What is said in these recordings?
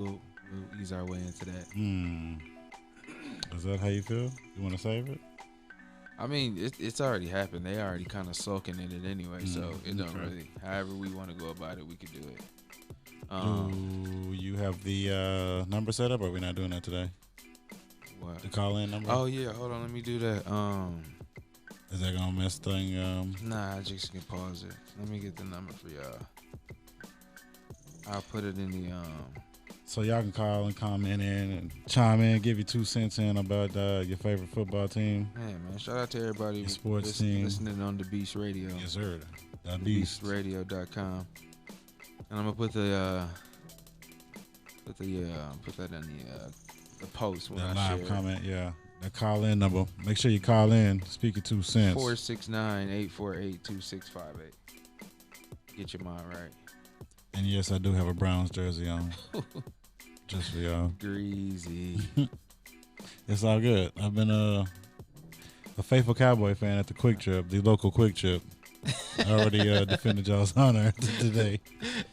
we'll ease our way into that. Hmm. Is that how you feel? You want to save it? I mean, it's already happened. They already kind of sulking in it anyway, so it don't Okay. really. However we want to go about it, we could do it. Do you have the number set up, or are we not doing that today? What? The call in number? Oh yeah, hold on. Let me do that. Is that gonna mess thing? Nah, I just can pause it. Let me get the number for y'all. I'll put it in the So y'all can call and comment in and chime in, give you 2 cents in about your favorite football team. Man, shout out to everybody Your sports team. listening on the Beast Radio. Yes, sir. The Beast. BeastRadio.com. And I'm gonna put that in the post when The I live share. comment, yeah. The call in number. Make sure you call in. Speak your 2 cents. 469-848-2658. Get your mind right. And yes, I do have a Browns jersey on. Just for y'all. Greasy. It's all good. I've been a faithful Cowboy fan at the Quick Trip, the local Quick Trip. I already defended y'all's honor today.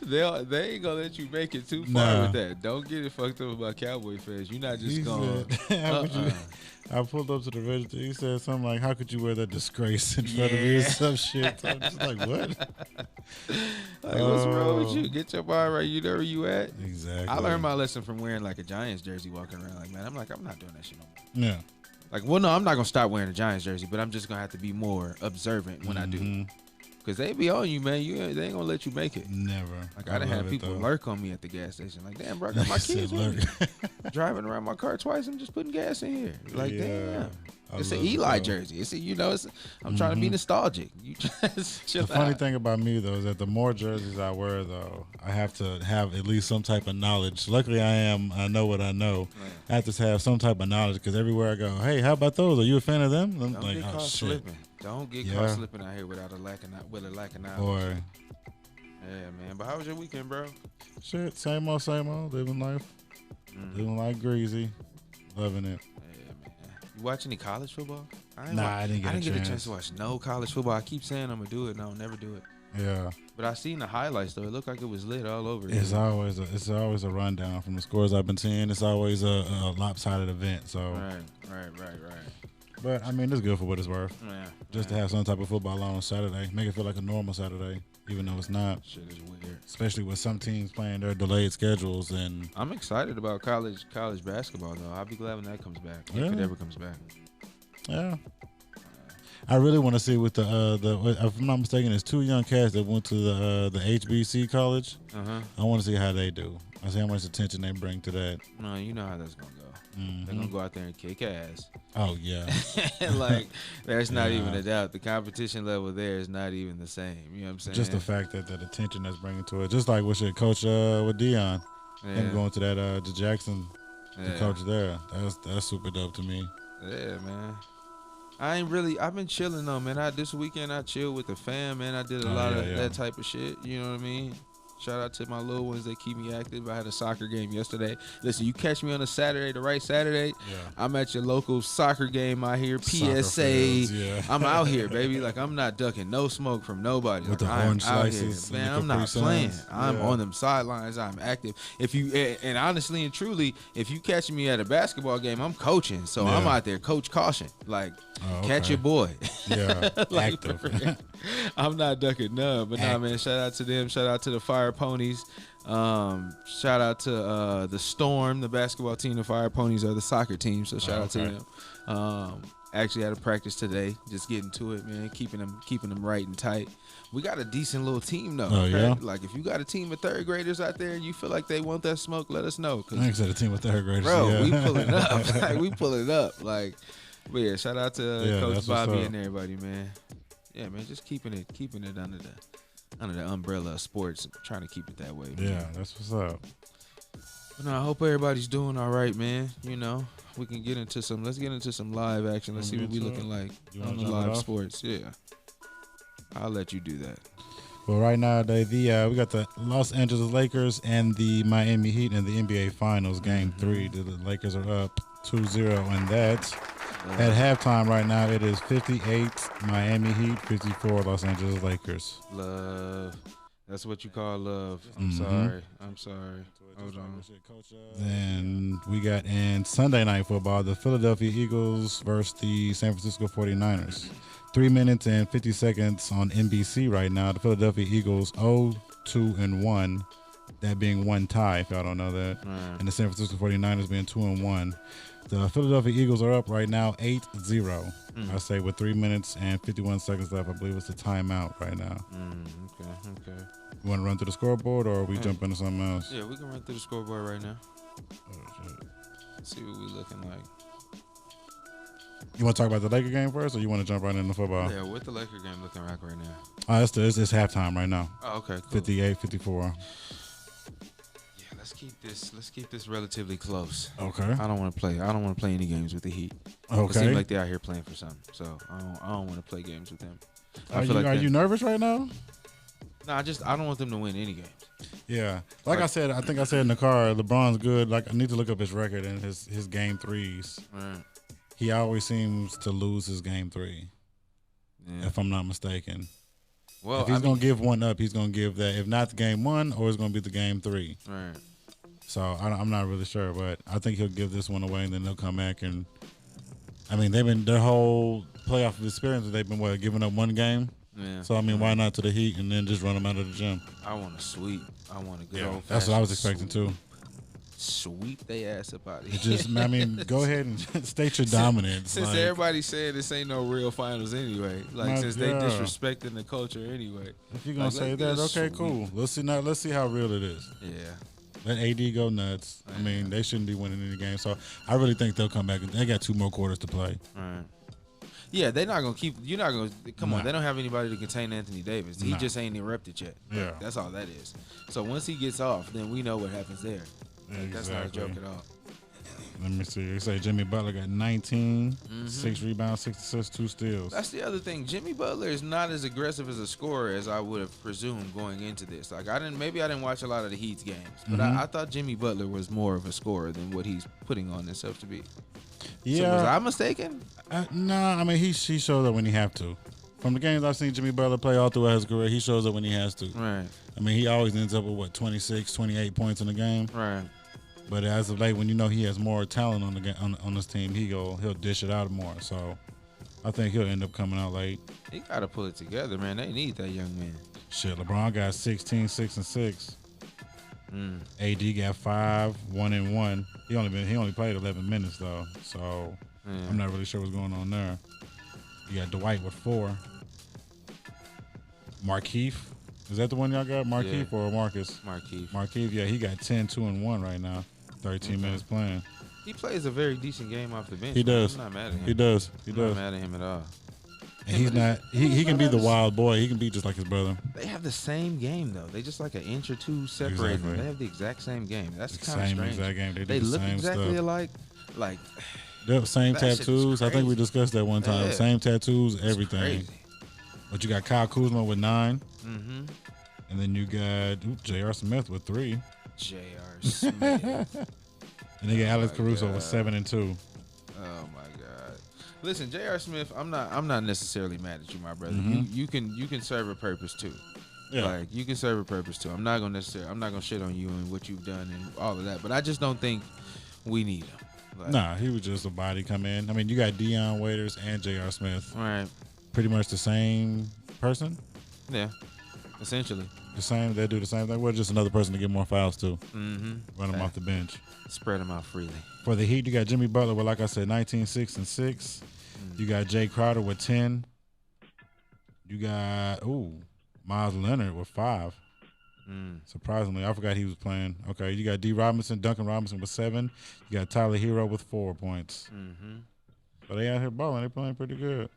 They ain't gonna let you make it too far Nah. with that. Don't get it fucked up about Cowboy fans. You're not just He going. said, how could you? I pulled up to the register. He said something like, "How could you wear that disgrace in front of me?" Or some shit. So I'm just like, what? Like, what's wrong with you? Get your mind right. You know where you at. Exactly. I learned my lesson from wearing like a Giants jersey, walking around like, man, I'm not doing that shit no more. Yeah. Like, well, no, I'm not gonna stop wearing a Giants jersey, but I'm just gonna have to be more observant when I do. Cause they be on you, man. They ain't gonna let you make it. Never. Like I done had people lurk on me at the gas station. Like, damn, bro, I got my kids with me. Driving around my car twice. I'm just putting gas in here. Like, damn. It's an Eli jersey. I'm trying to be nostalgic. You just chill The funny out. thing about me though is that the more jerseys I wear though, I have to have at least some type of knowledge. Luckily, I know what I know. Man. I have to have some type of knowledge because everywhere I go, hey, how about those? Are you a fan of them? I'm Don't like, get oh caught shit. slipping. Don't get caught slipping out here with a lack of knowledge. Or Yeah, man. But how was your weekend, bro? shit, same old, living life, living like greasy, loving it. Yeah, man. You watch any college football? I didn't get a chance to watch no college football. I keep saying I'm gonna do it, and I'll never do it. Yeah, But I seen the highlights though. It looked like it was lit all over. it's always a rundown from the scores I've been seeing. It's always a lopsided event. So, Right. but I mean, it's good for what it's worth. Yeah. Just to have some type of football on Saturday, make it feel like a normal Saturday, even though it's not. Shit is weird. Especially with some teams playing their delayed schedules and I'm excited about college basketball though. I'll be glad when that comes back. If it ever comes back. yeah. I really want to see with the if I'm not mistaken, there's 2 young cats that went to the HBC college. I want to see how they do. I see how much attention they bring to that. No, you know how that's gonna go. They're gonna go out there and kick ass. Oh yeah, Like there's not even a doubt. The competition level there is not even the same. You know what I'm saying? just the fact that attention that's bringing to it, just like with your coach with Dion, him going to that to Jackson, the coach there. That's super dope to me. Yeah, man. I've been chilling though, man. This weekend I chilled with the fam, man. I did a lot of that type of shit. You know what I mean? Shout out to my little ones. They keep me active. I had a soccer game yesterday. Listen, you catch me on a Saturday, the right Saturday, I'm at your local soccer game out here, PSA. Fields, I'm out here, baby. Like, I'm not ducking no smoke from nobody. With Like, the orange I'm out slices here. and Man, the I'm not Capri playing. Suns. I'm on them sidelines. I'm active. And honestly and truly, if you catch me at a basketball game, I'm coaching. So I'm out there, Coach Kaution. Like, catch your boy. Yeah, like, active. I'm not ducking none, but nah, man. Shout out to them. Shout out to the Fire Ponies. Shout out to the Storm, the basketball team. The Fire Ponies are the soccer team, so shout out to them. Actually had a practice today, just getting to it, man. Keeping them right and tight. We got a decent little team though. Oh yeah. Like if you got a team of 3rd graders out there and you feel like they want that smoke, let us know. I said a team with 3rd graders. Bro, we pulling up. Like, we pulling up. Like, but yeah, shout out to Coach Bobby and everybody, man. Yeah, man, just keeping it under the umbrella of sports, trying to keep it that way. Man. Yeah, that's what's up. But no, I hope everybody's doing all right, man. You know, let's get into some live action. Let's see what we looking like on the live sports. Yeah, I'll let you do that. Well, right now, we got the Los Angeles Lakers and the Miami Heat in the NBA Finals, Game 3. The Lakers are up 2-0 in that. At halftime right now, it is 58 Miami Heat, 54 Los Angeles Lakers. Love. That's what you call love. I'm sorry. I'm sorry. Hold on. Then we got in Sunday Night Football, the Philadelphia Eagles versus the San Francisco 49ers. 3 minutes and 50 seconds on NBC right now. The Philadelphia Eagles 0-2-1. That being one tie, if y'all don't know that. Right. And the San Francisco 49ers being 2-1. The Philadelphia Eagles are up right now 8-0. I say with 3 minutes and 51 seconds left. I believe it's a timeout right now. Okay. You want to run through the scoreboard or we jump into something else? Yeah, we can run through the scoreboard right now. Oh, shit. See what we looking like. You want to talk about the Laker game first or you want to jump right into football? Yeah, what the Laker game looking like right now? Oh, it's halftime right now. Oh, okay, cool. 58-54. Let's keep this relatively close. Okay. I don't want to play any games with the Heat. Okay. It seems like they're out here playing for something. So I don't want to play games with them. Are you nervous right now? No, I don't want them to win any games. Yeah. Like I said, I think I said in the car, LeBron's good. Like I need to look up his record and his game threes. Right. He always seems to lose his game three. Yeah. If I'm not mistaken. Well, if he's gonna give one up, he's gonna give that. If not the game one, or it's gonna be the game three. Right. So I'm not really sure, but I think he'll give this one away, and then they'll come back and. I mean, they've been their whole playoff experience. They've been giving up one game. Yeah. So I mean, why not to the Heat and then just run them out of the gym? I want a sweep. I want a good old. That's what I was expecting too. Sweep their ass up out of here. Just, I mean, go ahead and state your dominance. Since everybody's saying this ain't no real finals anyway, since they disrespecting the culture anyway. If you're gonna say that, okay, cool. Let's see how real it is. Yeah. Let AD go nuts. I mean, they shouldn't be winning any game. So I really think they'll come back. They got 2 more quarters to play. Right. Yeah, they're not gonna keep. You're not gonna come on. They don't have anybody to contain Anthony Davis. He just ain't erupted yet. Yeah, that's all that is. So once he gets off, then we know what happens there. Exactly. That's not a joke at all. Let me see. They say Jimmy Butler got 19, 6 rebounds, 6 assists, 2 steals. That's the other thing. Jimmy Butler is not as aggressive as a scorer as I would have presumed going into this. Like I didn't watch a lot of the Heat's games, but I thought Jimmy Butler was more of a scorer than what he's putting on himself to be. Yeah, so was I mistaken? Nah, I mean he shows up when he have to. From the games I've seen Jimmy Butler play all throughout his career, he shows up when he has to. Right. I mean he always ends up with 26, 28 points in the game. Right. But as of late, when you know he has more talent on this team, he'll dish it out more. So I think he'll end up coming out late. He got to pull it together, man. They need that young man. Shit, LeBron got 16, 6 and 6. AD got 5, 1 and 1. He only played 11 minutes though, so I'm not really sure what's going on there. You got Dwight with 4. Markeith. Is that the one y'all got? Markeith or Marcus? Markeith, yeah, he got 10, 2 and 1 right now. 13 minutes playing. He plays a very decent game off the bench. He does. I'm not mad at him. He does. I'm not mad at him at all. And he's not. He can be the wild boy. He can be just like his brother. They have the same game though. They just like an inch or two separated. Exactly. They have the exact same game. That's kind of strange. Exact game. They look same exactly stuff. alike. Like the same tattoos. I think we discussed that one time. Yeah. Same tattoos, everything. Crazy. But you got Kyle Kuzma with 9. Mm-hmm. And then you got J.R. Smith with 3. J.R. Smith. And then you got Alex Caruso with 7 and 2. Oh my God! Listen, J.R. Smith, I'm not necessarily mad at you, my brother. You can serve a purpose too. Yeah. Like you can serve a purpose too. I'm not gonna shit on you and what you've done and all of that. But I just don't think we need him. Like, nah, he was just a body come in. I mean, you got Deion Waiters and J.R. Smith. Right. Pretty much the same person. Yeah. Essentially. The same. They do the same thing. We're just another person to get more fouls too. Mm-hmm. Run them off the bench. Spread them out freely. For the Heat, you got Jimmy Butler with, like I said, 19, 6 and 6. You got Jay Crowder with 10. You got Miles Leonard with 5. Surprisingly, I forgot he was playing. Okay, you got Duncan Robinson with 7. You got Tyler Hero with 4 points. But they out here balling. They playing pretty good.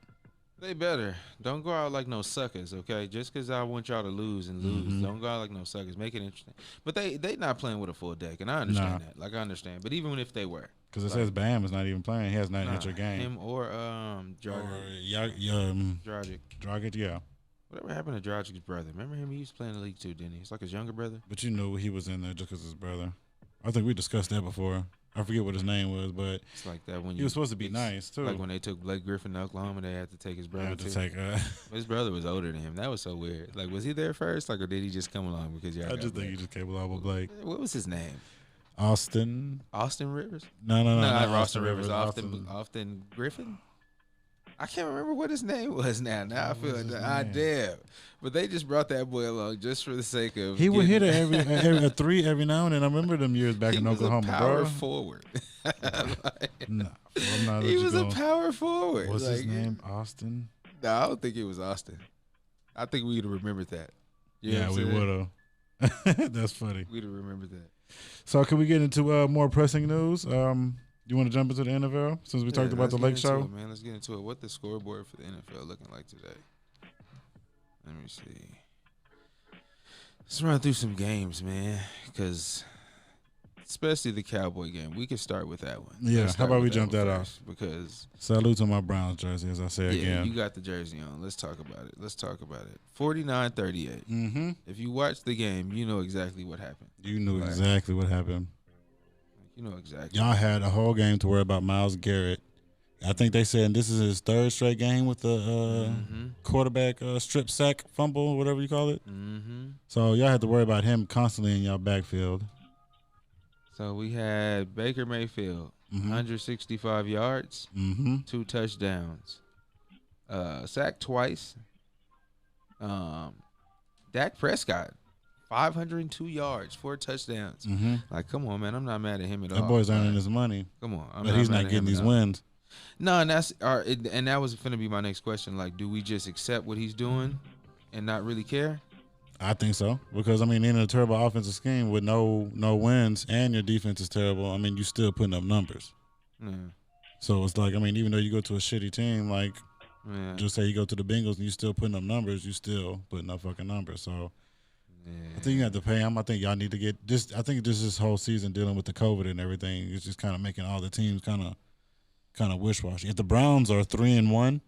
They better. Don't go out like no suckers, okay? Just because I want y'all to lose and lose. Don't go out like no suckers. Make it interesting. But they not playing with a full deck, and I understand that. Like, I understand. But even if they were. Because it says Bam is not even playing. He has not entered a game. Him or Dragic. Dragic, yeah. Whatever happened to Dragic's brother? Remember him? He used to play in the league too, didn't he? He's like his younger brother. But you knew he was in there just because his brother. I think we discussed that before. I forget what his name was, but it's like that when he was supposed to be nice too. Like when they took Blake Griffin to Oklahoma, they had to take his brother. His brother was older than him. That was so weird. Like, was he there first? Like, or did he just come along because y'all? I just think he just came along with Blake. What was his name? Austin Rivers? No, not Austin Rivers. Austin Griffin. I can't remember what his name was now. Now I feel like damn. But they just brought that boy along just for the sake of. He would hit a three every now and then. I remember them years back in Oklahoma, bro. Power bro. forward. No, I'm not. He was a power forward. What's his name? Austin? No, I don't think it was Austin. I think we'd have remembered that. Yeah, we would have. That's funny. We'd have remembered that. So, can we get into more pressing news? You want to jump into the NFL since we talked about the Lake Show? Man, let's get into it. What the scoreboard for the NFL looking like today? Let me see. Let's run through some games, man, because especially the Cowboy game. We can start with that one. Yeah, how about we jump that off? Because salute to my Browns jersey, as I say again. You got the jersey on. Let's talk about it. 49-38. Mm-hmm. If you watch the game, you know exactly what happened. You knew exactly what happened. You know exactly. Y'all had a whole game to worry about Myles Garrett. I think they said this is his third straight game with the quarterback strip sack fumble, whatever you call it. Mm-hmm. So y'all had to worry about him constantly in y'all backfield. So we had Baker Mayfield, 165 yards, 2 touchdowns, sacked twice. Dak Prescott, 502 yards, 4 touchdowns. Like, come on, man. I'm not mad at him at all. That boy's earning his money. Come on. But he's not getting these wins. No, and that was going to be my next question. Like, do we just accept what he's doing and not really care? I think so. Because, I mean, in a terrible offensive scheme with no wins and your defense is terrible, I mean, you still putting up numbers. Yeah. So it's like, I mean, even though you go to a shitty team, like, just say you go to the Bengals and you still putting up numbers, you still putting up fucking numbers. So I think you have to pay him. I think y'all need to get this. I think this whole season dealing with the COVID and everything is just kind of making all the teams kind of wish-washy. If the Browns are 3-1,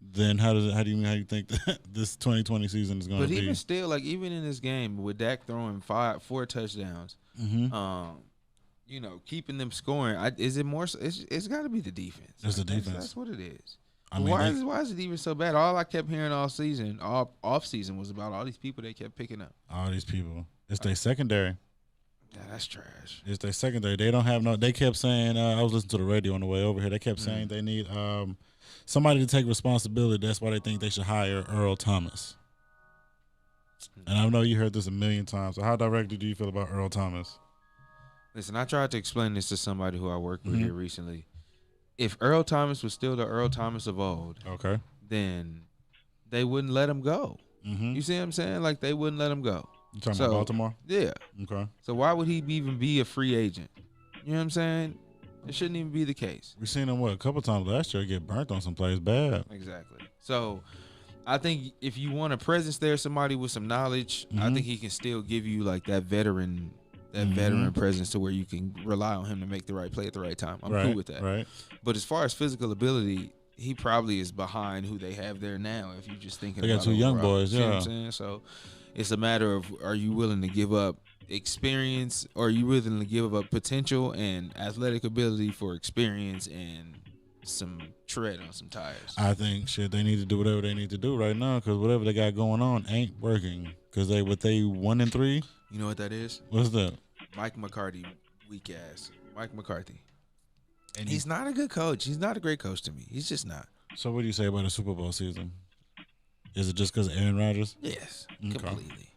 then how do you think that this 2020 season is going to be? But even still, like even in this game with Dak throwing 4 touchdowns, you know, keeping them scoring, is it more? It's got to be the defense. It's the defense. That's what it is. I mean, why is it even so bad? All I kept hearing all off season was about all these people they kept picking up. All these people. It's their secondary. Yeah, that's trash. It's their secondary. They don't have no. They kept saying. I was listening to the radio on the way over here. They kept saying they need somebody to take responsibility. That's why they think they should hire Earl Thomas. And I know you heard this a million times. So how directly do you feel about Earl Thomas? Listen, I tried to explain this to somebody who I worked with here recently. If Earl Thomas was still the Earl Thomas of old, then they wouldn't let him go. You see what I'm saying? Like, they wouldn't let him go. You talking about Baltimore? Yeah. Okay. So why would he even be a free agent? You know what I'm saying? It shouldn't even be the case. We seen him, a couple times last year get burnt on some plays bad. Exactly. So I think if you want a presence there, somebody with some knowledge, I think he can still give you, like, that veteran presence to where you can rely on him to make the right play at the right time. I'm cool with that. Right. But as far as physical ability, he probably is behind who they have there now. If you're just thinking, they got 2 young boys. You know what I'm saying? So it's a matter of, are you willing to give up experience, or are you willing to give up potential and athletic ability for experience and some tread on some tires? I think they need to do whatever they need to do right now, because whatever they got going on ain't working. Because they 1-3. You know what that is? What's that? Mike McCarthy, weak ass. Mike McCarthy. And he's not a good coach. He's not a great coach to me. He's just not. So what do you say about the Super Bowl season? Is it just because of Aaron Rodgers? Yes, completely.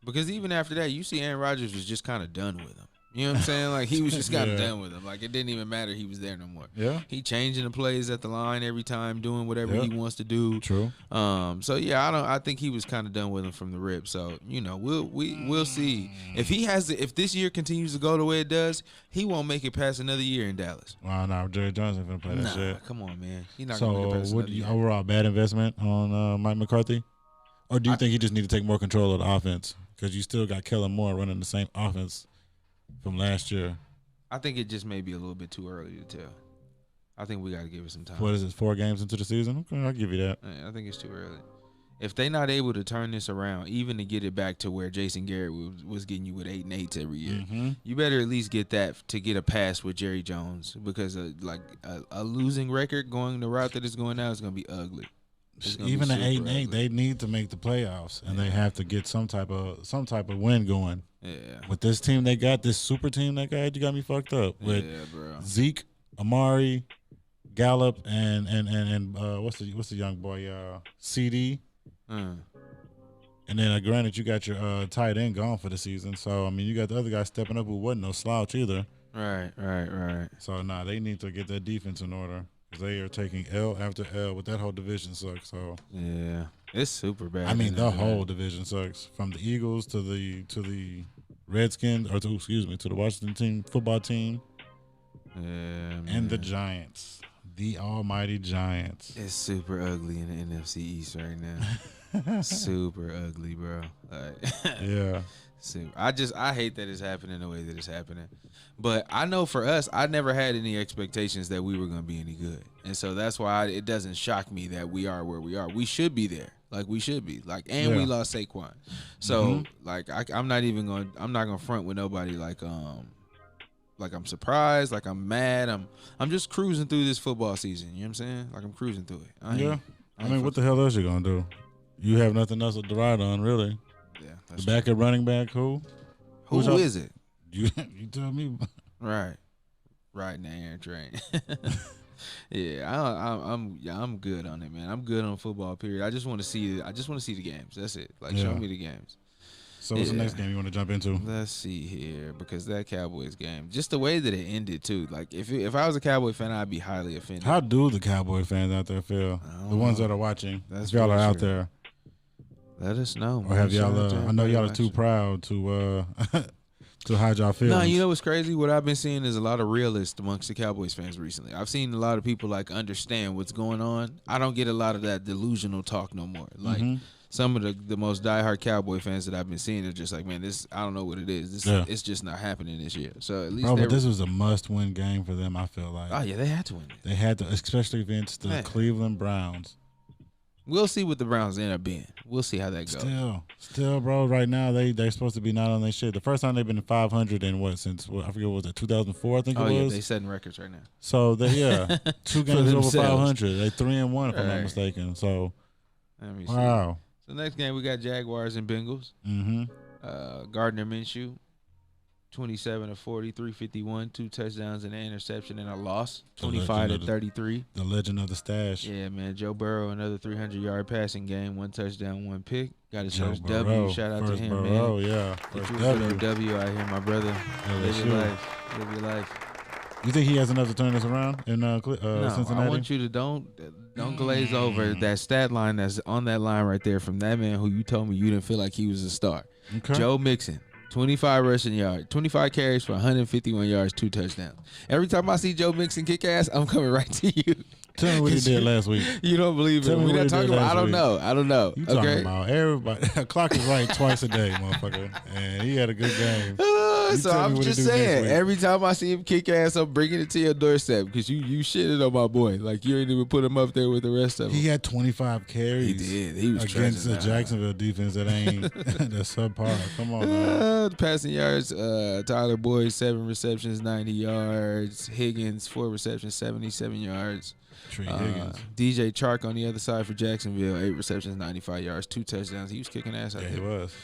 Because even after that, you see Aaron Rodgers was just kind of done with him. You know what I'm saying? Like, he was just kind of done with him. Like, it didn't even matter he was there no more. Yeah. He changing the plays at the line every time, doing whatever he wants to do. True. So yeah, I think he was kind of done with him from the rip. So, you know, we'll see. If this year continues to go the way it does, he won't make it past another year in Dallas. Wow, no, Jerry Jones ain't gonna play that shit. Come on, man. He's not gonna make it past another year. Overall bad investment on Mike McCarthy? Or do you think he just need to take more control of the offense? Because you still got Kellen Moore running the same offense from last year. I think it just may be a little bit too early to tell. I think we got to give it some time. What is it, 4 games into the season? Okay, I'll give you that. I think it's too early. if they not able to turn this around, even to get it back to where Jason Garrett was getting you with 8 and 8 every year, you better at least get that to get a pass with Jerry Jones, because a losing record going the route that it's going now is going to be ugly. Even at 8 and 8, they need to make the playoffs, and they have to get some type of win going. Yeah. With this team they got, this super team they got, you got me fucked up. With bro. Zeke, Amari, Gallup, and what's the young boy, CD. And then granted, you got your tight end gone for the season, so I mean you got the other guy stepping up who wasn't no slouch either. Right. So they need to get their defense in order, because they are taking L after L. With that whole division sucks. So yeah, it's super bad. I mean the whole division sucks, from the Eagles to the Redskins, or to the Washington football team. Yeah, man. And the Giants, the almighty Giants. It's super ugly in the NFC East right now. Super ugly, bro. Like, yeah. I hate that it's happening the way that it's happening. But I know for us, I never had any expectations that we were going to be any good. And so that's why it doesn't shock me that we are where we are. We should be there. Like, we should be. Like, and we lost Saquon. So, like, I'm not going to front with nobody like I'm surprised, like I'm mad. I'm just cruising through this football season. You know what I'm saying? Like, I'm cruising through it. I mean, what the hell else you going to do? You have nothing else to ride on, really. Yeah. The backup running back, who? Who is it? You tell me. Right in the Aaron train. Yeah, I'm good on it, man. I'm good on football. Period. I just want to see the games. That's it. Like, show me the games. So what's the next game you want to jump into? Let's see here, because that Cowboys game, just the way that it ended too. Like, if I was a Cowboy fan, I'd be highly offended. How do the Cowboy fans out there feel? The ones that are watching. If y'all are out there, let us know. Or have y'all? I know y'all are too proud to to hide y'all feelings. No, you know what's crazy? What I've been seeing is a lot of realists amongst the Cowboys fans recently. I've seen a lot of people like understand what's going on. I don't get a lot of that delusional talk no more. Like, some of the most diehard Cowboy fans that I've been seeing are just like, man, this, I don't know what it is. It's just not happening this year. So at least, but this was a must-win game for them. I feel like. Oh yeah, they had to win it. They had to, especially against the Cleveland Browns. We'll see what the Browns end up being. We'll see how that goes. Still, bro. Right now, they're supposed to be not on their shit. The first time they've been 500 in I forget what was it, 2004? I think it was. Oh yeah, they setting records right now. So 2 games over 500. They 3-1 if I'm not mistaken. So let me see. Wow. So next game we got Jaguars and Bengals. Gardner Minshew, 27 of 40, 351, 2 touchdowns and an interception and a loss, 25-33. The legend of the stash. Yeah, man. Joe Burrow, another 300-yard passing game, 1 touchdown, 1 pick. Got his first W. Shout out to him, man. Yeah, first W out here, my brother. Live your life. Live your life. You think he has enough to turn this around in Cincinnati? I want you to don't glaze over that stat line that's on that line right there from that man who you told me you didn't feel like he was a star. Okay. Joe Mixon, 25 rushing yards, 25 carries for 151 yards, 2 touchdowns. Every time I see Joe Mixon kick ass, I'm coming right to you. Tell me what he did last week. You don't believe it. We're not talking about. I don't know. You talking about everybody? Clock is right twice a day, motherfucker. And he had a good game. So I'm just saying, every time I see him kick ass, I'm bringing it to your doorstep because you shitted on my boy. Like, you ain't even put him up there with the rest of them. He had 25 carries. He did. He was against the Jacksonville defense that ain't that's subpar. Come on, man. Passing yards, Tyler Boyd, 7 receptions, 90 yards. Higgins, 4 receptions, 77 yards. Higgins. DJ Chark on the other side for Jacksonville, 8 receptions, 95 yards, 2 touchdowns. He was kicking ass out there. Yeah, he was.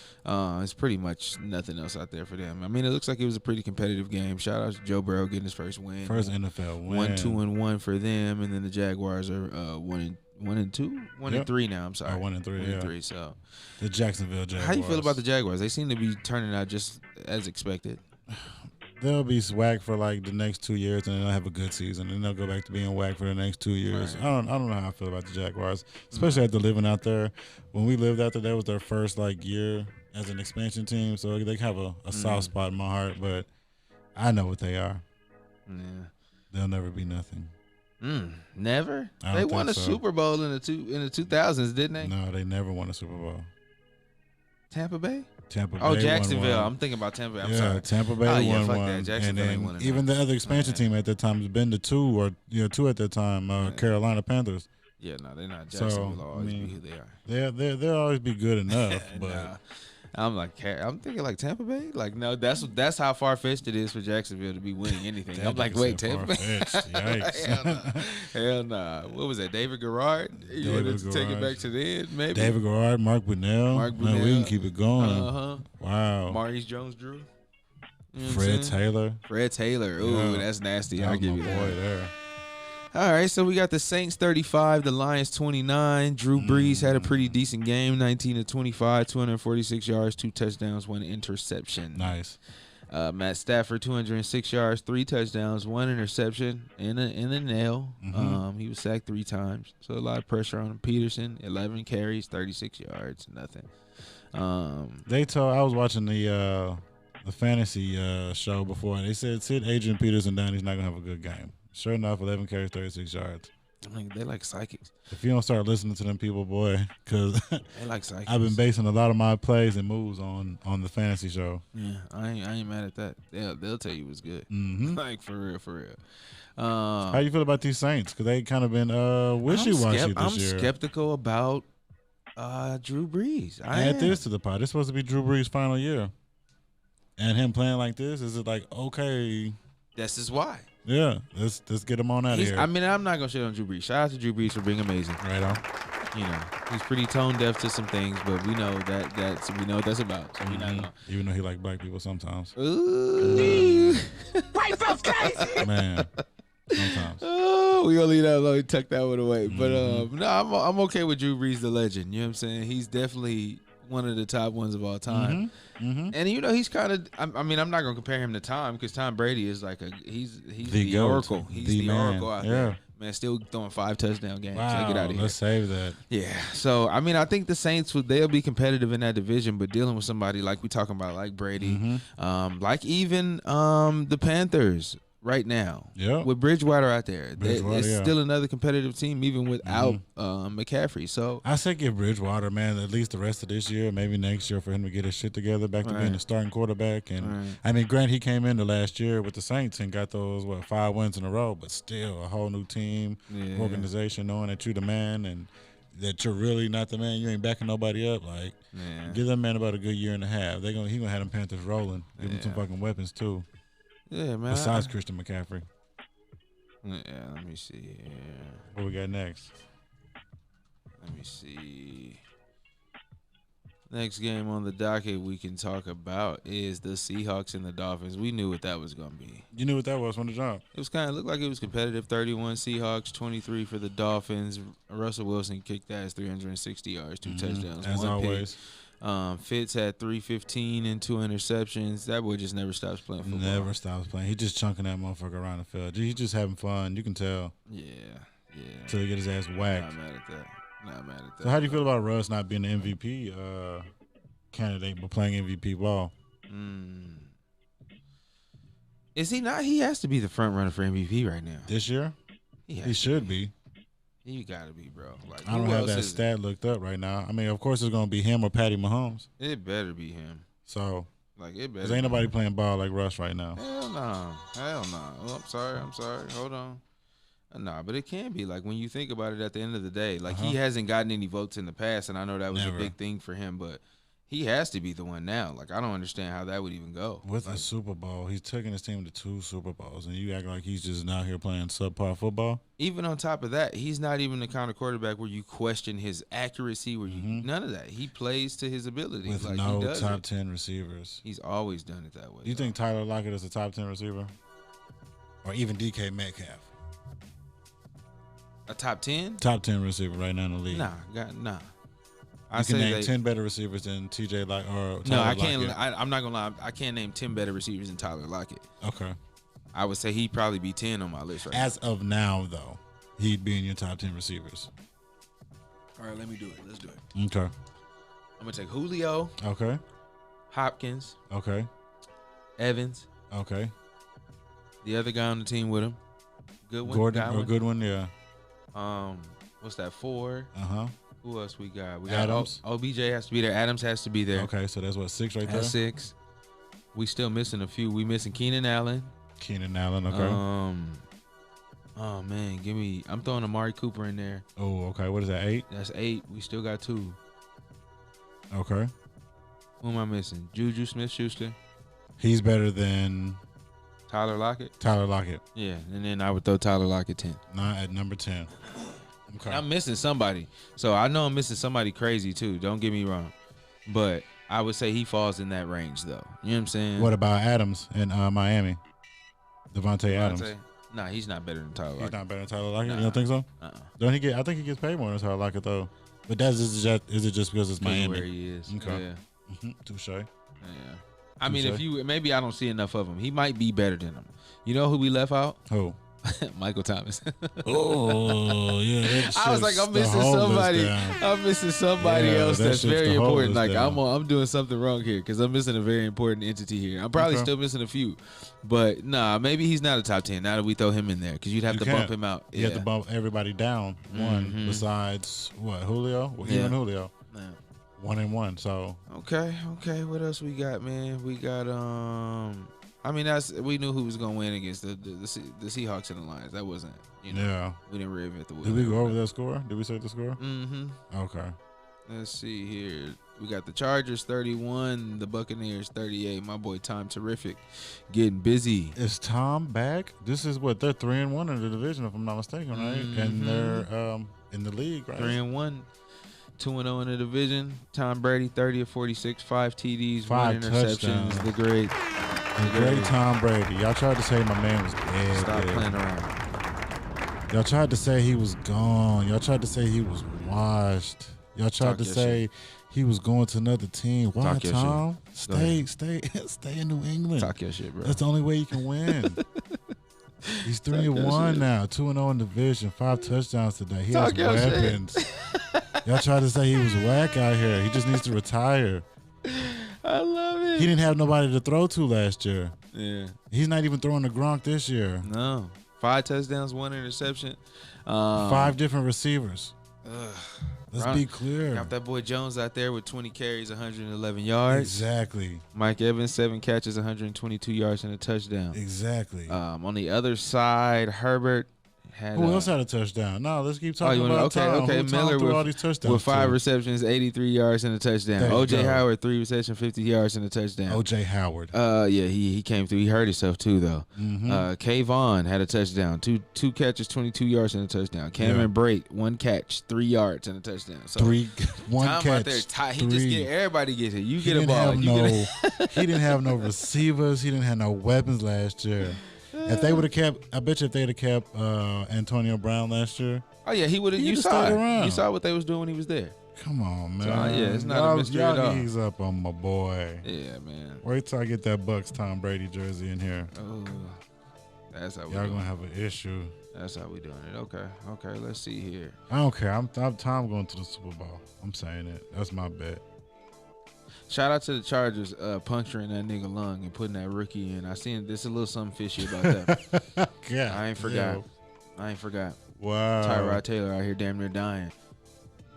It's pretty much nothing else out there for them. I mean, it looks like it was a pretty competitive game. Shout out to Joe Burrow getting his first win. First NFL win. 1-2-1 for them, and then the Jaguars are 1-2, 1-3 now. I'm sorry. 1-3. 1-3. So the Jacksonville Jaguars. How you feel about the Jaguars? They seem to be turning out just as expected. They'll be whack for like the next 2 years, and then they'll have a good season, and they'll go back to being whack for the next 2 years. Right. I don't know how I feel about the Jaguars, especially after living out there. When we lived out there, that was their first like year as an expansion team, so they have a soft spot in my heart. But I know what they are. Yeah, they'll never be nothing. Never. They won a Super Bowl in the 2000s, didn't they? No, they never won a Super Bowl. Tampa Bay. Oh, Jacksonville. won. I'm thinking about Tampa Bay. I'm sorry. Tampa Bay won one. That. Jacksonville ain't even the other expansion team at that time has been the 2 at that time, Carolina Panthers. Yeah, no, they're not. Jacksonville will always be who they are. They'll always be good enough, but. Nah. I'm thinking like Tampa Bay. Like, no, that's how far fetched it is for Jacksonville to be winning anything. I'm like, wait, Tampa Bay? Yikes! Hell nah. What was that? David Garrard? You wanted to take it back to the end, maybe? David Garrard, Mark Bunnell. Man, we can keep it going. Wow. Maurice Jones-Drew. You know Fred Taylor. Ooh, that's nasty. I'll give you that. Boy there. All right, so we got the Saints 35, the Lions 29. Drew Brees had a pretty decent game, 19 to 25, 246 yards, 2 touchdowns, 1 interception. Nice. Matt Stafford 206 yards, 3 touchdowns, 1 interception, and a nail. He was sacked 3 times, so a lot of pressure on him. Peterson 11 carries, 36 yards, nothing. I was watching the fantasy show before, and they said sit Adrian Peterson down. He's not gonna have a good game. Sure enough, 11 carries, 36 yards. I mean, they like psychics. If you don't start listening to them people, boy, because they like psychics. I've been basing a lot of my plays and moves on the fantasy show. Yeah, I ain't mad at that. They'll tell you it's good. Like for real. How you feel about these Saints? Because they kind of been wishy-washy this year. I'm skeptical about Drew Brees. Add this to the pot. It's supposed to be Drew Brees' final year, and him playing like this. Is it like okay? This is why. Yeah, let's get him on out of here. I mean, I'm not gonna shit on Drew Brees. Shout out to Drew Brees for being amazing. Right on. You know, he's pretty tone deaf to some things, but we know we know what that's about. So we not gonna. Even though he like black people sometimes. Ooh. White folks crazy. Man. Sometimes. Oh, we gonna leave that alone. Tuck that one away. But no, I'm okay with Drew Brees, the legend. You know what I'm saying? He's definitely one of the top ones of all time. And you know, he's kind of. I mean, I'm not gonna compare him to Tom because Tom Brady is like he's the oracle. He's the oracle out there. Man, still throwing 5 touchdown games. Wow, so get out of here. Let's save that. Yeah. So I mean, I think the Saints they'll be competitive in that division, but dealing with somebody like we talking about, like Brady, like even the Panthers. Right now, with Bridgewater out there, it's still another competitive team, even without McCaffrey. So I say give Bridgewater, man, at least the rest of this year, maybe next year, for him to get his shit together, back to being the starting quarterback. And I mean, Grant, he came in the last year with the Saints and got those 5 wins in a row, but still a whole new team, organization, knowing that you're the man and that you're really not the man. You ain't backing nobody up. Like, give that man about a good year and a half. He gonna have them Panthers rolling. Give him some fucking weapons too. Yeah, man. Besides Christian McCaffrey. Yeah, let me see here. What we got next? Let me see. Next game on the docket we can talk about is the Seahawks and the Dolphins. We knew what that was going to be. You knew what that was from the jump. It was looked like it was competitive. 31 Seahawks, 23 for the Dolphins. Russell Wilson kicked ass, 360 yards, 2 touchdowns, as 1 always. pick. Fitz had 315 and 2 interceptions. That boy just never stops playing football. Never stops playing. He just chunking that motherfucker around the field. He's just having fun. You can tell. Yeah. Till he get his ass whacked. Not mad at that. So how do you feel about Russ not being the MVP candidate but playing MVP ball? Is he not? He has to be the front runner for MVP right now. This year? He should be. You gotta be, bro. Like, I don't have that stat looked up right now. I mean, of course, it's gonna be him or Patty Mahomes. It better be him. So, like, it better. Because ain't nobody playing ball like Russ right now. Hell no. Oh, I'm sorry. Hold on. Nah, but it can be. Like, when you think about it, at the end of the day, like he hasn't gotten any votes in the past, and I know that was a big thing for him, but he has to be the one now. Like, I don't understand how that would even go. With a Super Bowl, he's taking his team to 2 Super Bowls, and you act like he's just out here playing subpar football. Even on top of that, he's not even the kind of quarterback where you question his accuracy, where you none of that. He plays to his ability. With no top 10 receivers. He's always done it that way. Do you think Tyler Lockett is a top 10 receiver? Or even DK Metcalf? A top 10? Top 10 receiver right now in the league. Nah. I can name 10 better receivers than TJ Lockett or Tyler No, I can't. Lockett. I'm not gonna lie. I can't name 10 better receivers than Tyler Lockett. Okay. I would say he'd probably be 10 on my list right As of now, though, he'd be in your top 10 receivers. All right, let me do it. Let's do it. Okay. I'm gonna take Julio. Okay. Hopkins. Okay. Evans. Okay. The other guy on the team with him. Goodwin. Gordon. Goodwin, yeah. What's that? 4. Who else we got? We Adams. got OBJ has to be there. Adams has to be there. Okay, so that's what, 6 right there? That's 6. We still missing a few. We missing Keenan Allen. Okay. Oh man, I'm throwing Amari Cooper in there. Oh, okay. What is that? 8? That's 8. We still got 2. Okay. Who am I missing? Juju Smith-Schuster. He's better than Tyler Lockett. Yeah, and then I would throw Tyler Lockett 10. Not at number 10. Okay. I'm missing somebody. So I know I'm missing somebody crazy too. Don't get me wrong. But I would say he falls in that range though. You know what I'm saying? What about Adams in Miami? Devontae Adams. Nah, he's not better than Tyler Lockett. He's not better than Tyler Lockett? Nah. You don't think so? Don't he get? I think he gets paid more than Tyler Lockett though. But is it just because it's Miami? Where he is. Okay. Yeah. Touche. Yeah. I mean, maybe I don't see enough of him. He might be better than him. You know who we left out? Who? Michael Thomas. Oh yeah, I was like, I'm missing somebody. I'm missing somebody else that's very important. Like I'm doing something wrong here because I'm missing a very important entity here. I'm probably still missing a few, but nah, maybe he's not a top 10. Now that we throw him in there, because you'd have to bump him out. You have to bump everybody down one besides what Julio. Well, even Julio. Yeah. 1 and 1. So okay. What else we got, man? We got I mean, we knew who was gonna win against the Seahawks and the Lions. That wasn't, we didn't reinvent the wheel. Did we go over that score? Did we say the score? Mm-hmm. Okay. Let's see here. We got the Chargers 31, the Buccaneers 38. My boy Tom Terrific getting busy. Is Tom back? This is what they're 3-1 in the division, if I'm not mistaken, right? And they're in the league, right? 3-1. 2-0 in the division. Tom Brady 30 of 46, 5 TDs, 5 1 interceptions. Touchdowns. The great Tom Brady. Y'all tried to say my man was dead. Stop playing around. Y'all tried to say he was gone. Y'all tried to say he was washed. Y'all tried to say he was going to another team. Why, Tom? Stay in New England. Talk your shit, bro. That's the only way you can win. He's 3-1 now, 2-0 in the division, 5 touchdowns today. He has weapons. Y'all tried to say he was whack out here. He just needs to retire. I love it. He didn't have nobody to throw to last year. Yeah. He's not even throwing to Gronk this year. No. 5 touchdowns, 1 interception. 5 different receivers. Let's be clear. Got that boy Jones out there with 20 carries, 111 yards. Exactly. Mike Evans, 7 catches, 122 yards and a touchdown. Exactly. On the other side, Herbert had. Who else had a touchdown? No, let's keep talking about Tom. Okay. Miller with all these touchdowns with 5 receptions, 83 yards and a touchdown. OJ Howard, 3 receptions, 50 yards and a touchdown. OJ Howard. Yeah, he came through. He hurt himself too, though. Kayvon had a touchdown, two catches, 22 yards and a touchdown. Cameron Brate, 1 catch, 3 yards and a touchdown. So one Tom catch. Out there, he just get everybody gets it. You he get a ball. He didn't have no receivers. He didn't have no weapons last year. If they would have kept, I bet you if they'd have kept Antonio Brown last year. Oh yeah, he would have. You saw it. You saw what they was doing when he was there. Come on, man. So, yeah, it's not a mystery at all. Y'all ease up on my boy. Yeah, man. Wait till I get that Bucks Tom Brady jersey in here. Oh, that's how we. Y'all gonna have an issue. That's how we doing it. Okay. Let's see here. I don't care. I'm Tom going to the Super Bowl. I'm saying it. That's my bet. Shout out to the Chargers puncturing that nigga lung and putting that rookie in. I seen this a little something fishy about that. Yeah, I ain't forgot. Wow. Tyrod Taylor out here damn near dying.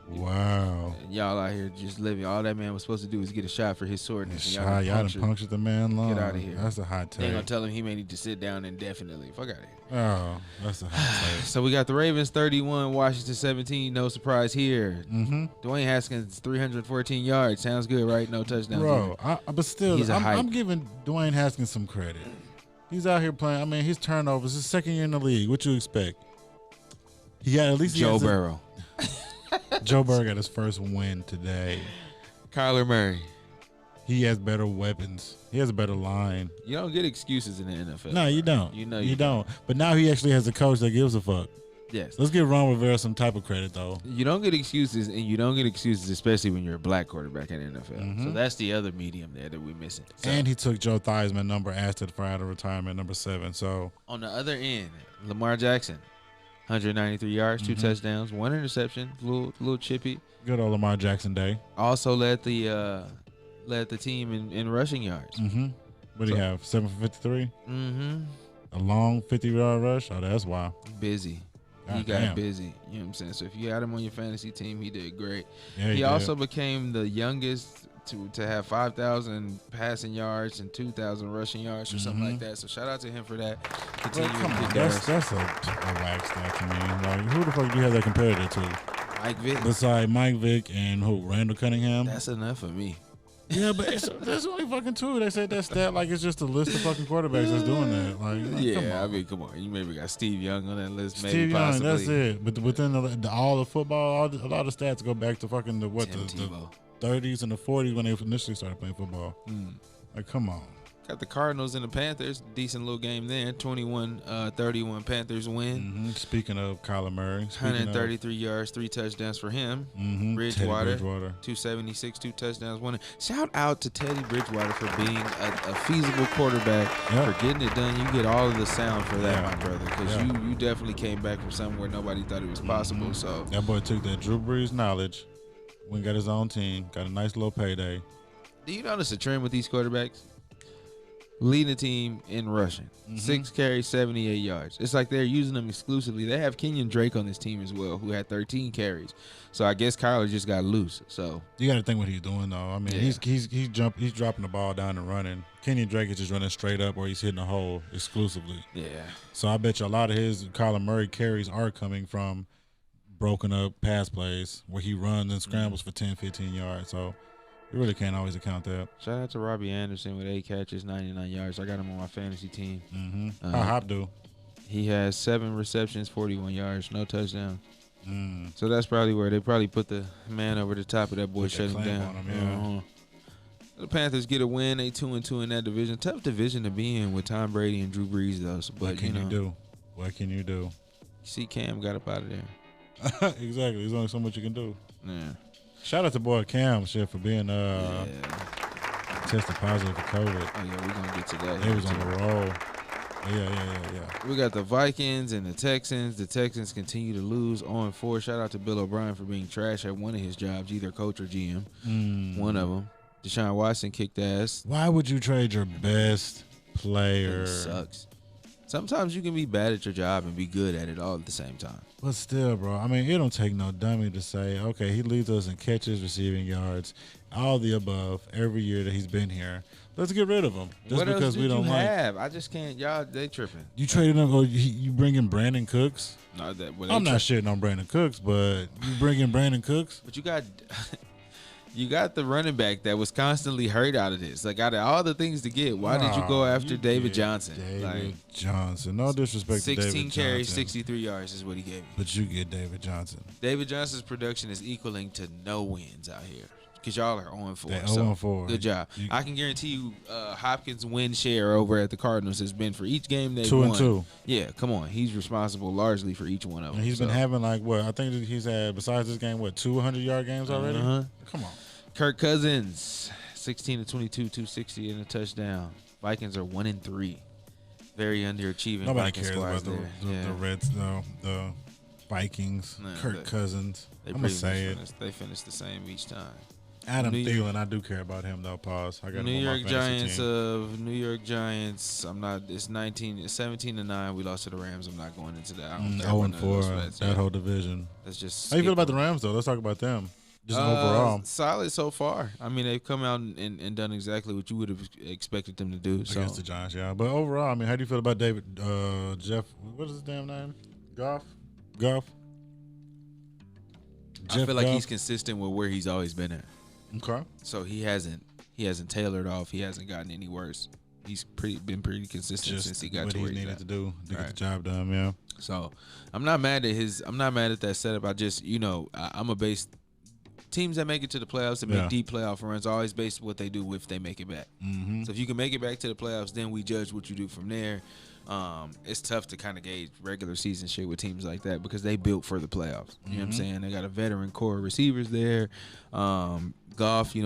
Wow. And y'all out here just living. All that man was supposed to do is get a shot for his swordness. Y'all done punctured the man lung. Get out of here. That's a hot take. They gonna tell him he may need to sit down indefinitely. Fuck out of here. Oh, that's a hot take. So we got the Ravens 31, Washington 17. No surprise here. Dwayne Haskins 314 yards. Sounds good, right? No touchdowns. Bro, but still, I'm giving Dwayne Haskins some credit. He's out here playing. I mean, his turnovers. His second year in the league. What you expect? He got at least Joe Burrow. Joe Burrow got his first win today. Kyler Murray. He has better weapons. He has a better line. You don't get excuses in the NFL. No, you don't. You don't. But now he actually has a coach that gives a fuck. Yes. Let's give Ron Rivera some type of credit, though. You don't get excuses, and you don't get excuses, especially when you're a black quarterback in the NFL. So that's the other medium there that we're missing. So, and he took Joe Theismann number after for out of retirement, number 7. So on the other end, Lamar Jackson, 193 yards, 2 touchdowns, 1 interception, little chippy. Good old Lamar Jackson day. Also led the team in rushing yards. What do you have? 7 for 53. A long 50-yard rush. Oh, that's wild. Busy. He got busy. You know what I'm saying? So if you had him on your fantasy team, he did great. Yeah, he also became the youngest to have 5,000 passing yards and 2,000 rushing yards or something like that. So shout out to him for that. Well, come on, that's a whack stat to me. Like, who the fuck do you have that competitor to? Mike Vick. Besides Mike Vick and who? Randall Cunningham. That's enough for me. Yeah, but there's only fucking two. They said that stat like it's just a list of fucking quarterbacks that's doing that. Like, yeah, I mean, come on. You maybe got Steve Young on that list. Steve maybe Young, possibly. that's it. But within all the football, a lot of stats go back to fucking the 30s and the 40s when they initially started playing football. Like, come on. Got the Cardinals and the Panthers. Decent little game there. 21-31 Panthers win. Speaking of Kyler Murray. 133 yards, 3 touchdowns for him. Bridgewater, 276, 2 touchdowns, 1. Shout out to Teddy Bridgewater for being a feasible quarterback, for getting it done. You get all of the sound for that, my brother, because you definitely came back from somewhere nobody thought it was possible. So that boy took that Drew Brees knowledge, went got his own team, got a nice little payday. Do you notice a trend with these quarterbacks? Leading the team in rushing. 6 carries, 78 yards. It's like they're using them exclusively. They have Kenyon Drake on this team as well, who had 13 carries. So I guess Kyler just got loose. So you got to think what he's doing though. I mean, he's dropping the ball down and running. Kenyon Drake is just running straight up, or he's hitting a hole exclusively. Yeah. So I bet you a lot of his Kyler Murray carries are coming from broken up pass plays where he runs and scrambles for 10, 15 yards. So you really can't always account that. Shout out to Robbie Anderson with 8 catches, 99 yards. I got him on my fantasy team. How Hop do? He has 7 receptions, 41 yards, no touchdown. So that's probably where they probably put the man over the top of that boy, shut him down. The Panthers get a win. They 2-2 in that division. Tough division to be in with Tom Brady and Drew Brees, though. So, but what can you do? What can you do? See, Cam got up out of there. Exactly. There's only so much you can do. Yeah. Shout out to boy Cam for being tested positive for COVID. Oh yeah, we're gonna get to that. They was on the roll. Yeah. We got the Vikings and the Texans. The Texans continue to lose 0-4. Shout out to Bill O'Brien for being trash at one of his jobs, either coach or GM. One of them. Deshaun Watson kicked ass. Why would you trade your best player? It sucks. Sometimes you can be bad at your job and be good at it all at the same time. But still, bro, I mean, it don't take no dummy to say, okay, he leads us in catches, receiving yards, all the above every year that he's been here. Let's get rid of him. Just what because else did we don't you like. have? I just can't. Y'all, they tripping. You traded him, or you bring in Brandon Cooks? No, I'm not shitting on Brandon Cooks, but you bring in Brandon Cooks? But you got... You got the running back that was constantly hurt out of this. Like, out of all the things to get, why did you go after David Johnson? David Johnson. No disrespect to David Johnson. 16 carries, 63 yards is what he gave me. But you get David Johnson. David Johnson's production is equaling to no wins out here. Because y'all are 0-4. They're so 0-4. Good job. I can guarantee you Hopkins' win share over at the Cardinals has been for each game they've won. 2-2. Yeah, come on. He's responsible largely for each one of them. And he's been having, like, what? I think he's had, besides this game, 200-yard games already? Come on. Kirk Cousins, 16-22, 260 and a touchdown. Vikings are 1-3. Very underachieving. Nobody Vikings cares about the Reds, though. The Vikings, Kirk Cousins. I'm going to say it. They finish the same each time. Adam Thielen, I do care about him, though. Pause. I got New him on York my Giants team. of New York Giants. I'm not. It's 17-9. We lost to the Rams. I'm not going into that. 0-4. That whole division. That's just. How you feel about the Rams, though? Let's talk about them. Just overall. Solid so far. I mean, they've come out and done exactly what you would have expected them to do. Against the Giants, yeah. But overall, I mean, how do you feel about David, Jeff, what is his damn name? Goff? I feel like he's consistent with where he's always been at. Okay. So he hasn't tailored off. He hasn't gotten any worse. He's been pretty consistent since he got to where he needed to do to get the job done, yeah. So I'm not mad at that setup. I just, I'm a base teams that make it to the playoffs and make deep playoff runs are always based on what they do if they make it back. So if you can make it back to the playoffs, then we judge what you do from there. It's tough to kind of gauge regular season shit with teams like that because they built for the playoffs. You know what I'm saying? They got a veteran core of receivers there. Goff, a